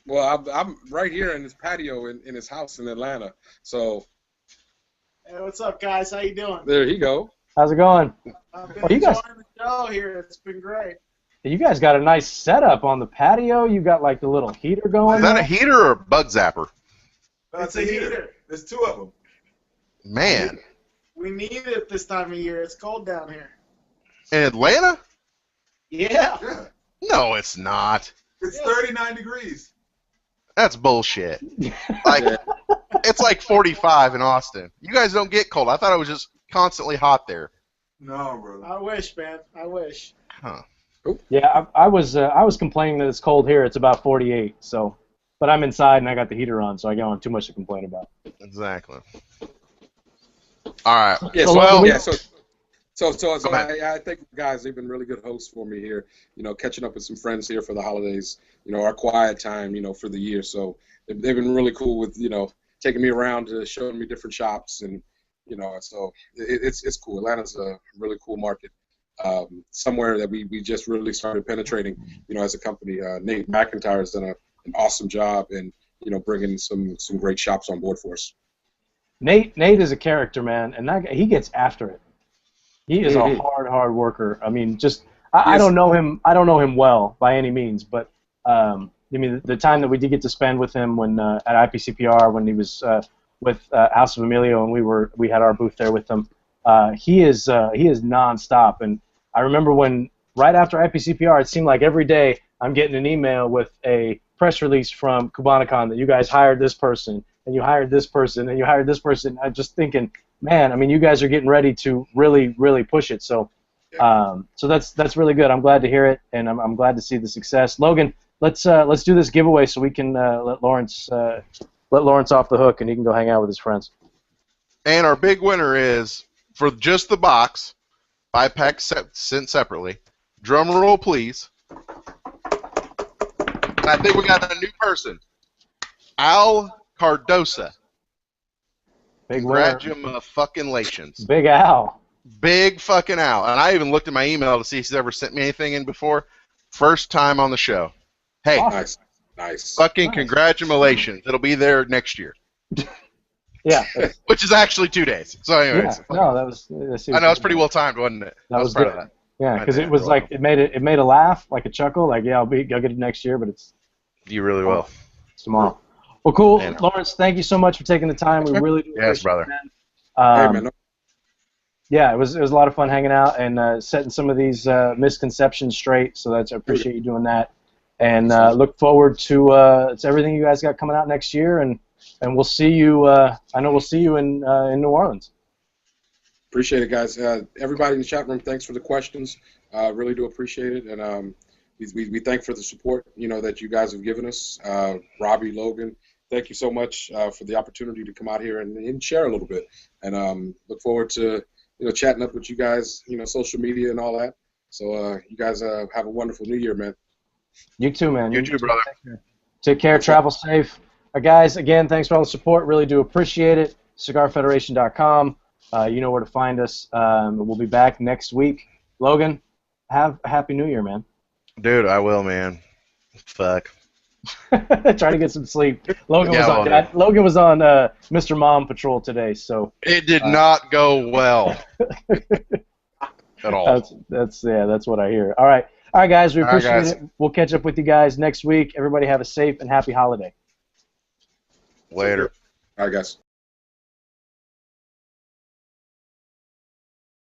Well, I'm right here in his patio in his house in Atlanta. So. Hey, what's up, guys? How you doing? There you go. How's it going? I've been enjoying the show here. It's been great. You guys got a nice setup on the patio. You got like the little heater going. Is that a heater or a bug zapper? It's a heater. There's two of them. Man. We need it this time of year. It's cold down here. In Atlanta? Yeah. No, it's not. It's 39 degrees. That's bullshit. It's like 45 in Austin. You guys don't get cold. I thought it was just constantly hot there. No, brother. I wish, man. I wish. Huh. Yeah, I was complaining that it's cold here. It's about 48. So, but I'm inside and I got the heater on, so I don't have too much to complain about. Exactly. All right. Yeah. So I think guys, they've been really good hosts for me here. Catching up with some friends here for the holidays. Our quiet time. For the year. So they've been really cool with taking me around to showing me different shops and so it's cool. Atlanta's a really cool market. Somewhere that we just really started penetrating. As a company. Nate McIntyre has done an awesome job, and bringing some great shops on board for us. Nate is a character, man, and that guy, he gets after it. He is a hard worker. I mean, I don't know him. I don't know him well by any means, but I mean, the time that we did get to spend with him when at IPCPR when he was with House of Emilio and we had our booth there with him. He is nonstop, and I remember when right after IPCPR, it seemed like every day I'm getting an email with a press release from Cubanacan that you guys hired this person and you hired this person and you hired this person. I'm just thinking, man, I mean, you guys are getting ready to really push it. So, so that's really good. I'm glad to hear it, and I'm glad to see the success. Logan, let's do this giveaway so we can let Lawrence off the hook and he can go hang out with his friends. And our big winner is for just the box, 5 packs sent separately. Drum roll, please. And I think we got a new person, Al Cardosa. Big winner. Congratulations. Big Al. Big fucking Al. And I even looked at my email to see if he's ever sent me anything in before. First time on the show. Hey, Nice. Fucking congratulations. It'll be there next year. Yeah. Which is actually 2 days. So anyways. Yeah. No, that was. I know, it's pretty well timed, wasn't it? That I was proud good. of that. Yeah, because it was like it made a laugh, like a chuckle, like I'll get it next year, but it's. You really will. It's tomorrow. Well, cool, Lawrence. Thank you so much for taking the time. We really do. Yes, brother. Hey, man. Yeah, it was a lot of fun hanging out and setting some of these misconceptions straight. So I appreciate you doing that, and look forward to everything you guys got coming out next year, and we'll see you. I know we'll see you in New Orleans. Appreciate it, guys. Everybody in the chat room, thanks for the questions. Really do appreciate it, and we thank for the support that you guys have given us. Robbie, Logan, thank you so much for the opportunity to come out here and share a little bit, and look forward to chatting up with you guys, social media and all that. So you guys have a wonderful New Year, man. You too, man. You too, brother. Take care. Travel safe. Guys, again, thanks for all the support. Really do appreciate it. CigarFederation.com. You know where to find us. We'll be back next week. Logan, have a happy New Year, man. Dude, I will, man. Fuck. Trying to get some sleep. Logan was on Mr. Mom Patrol today, so it did not go well at all. That's what I hear. All right, guys, we appreciate it. We'll catch up with you guys next week. Everybody have a safe and happy holiday. Later. All right, guys.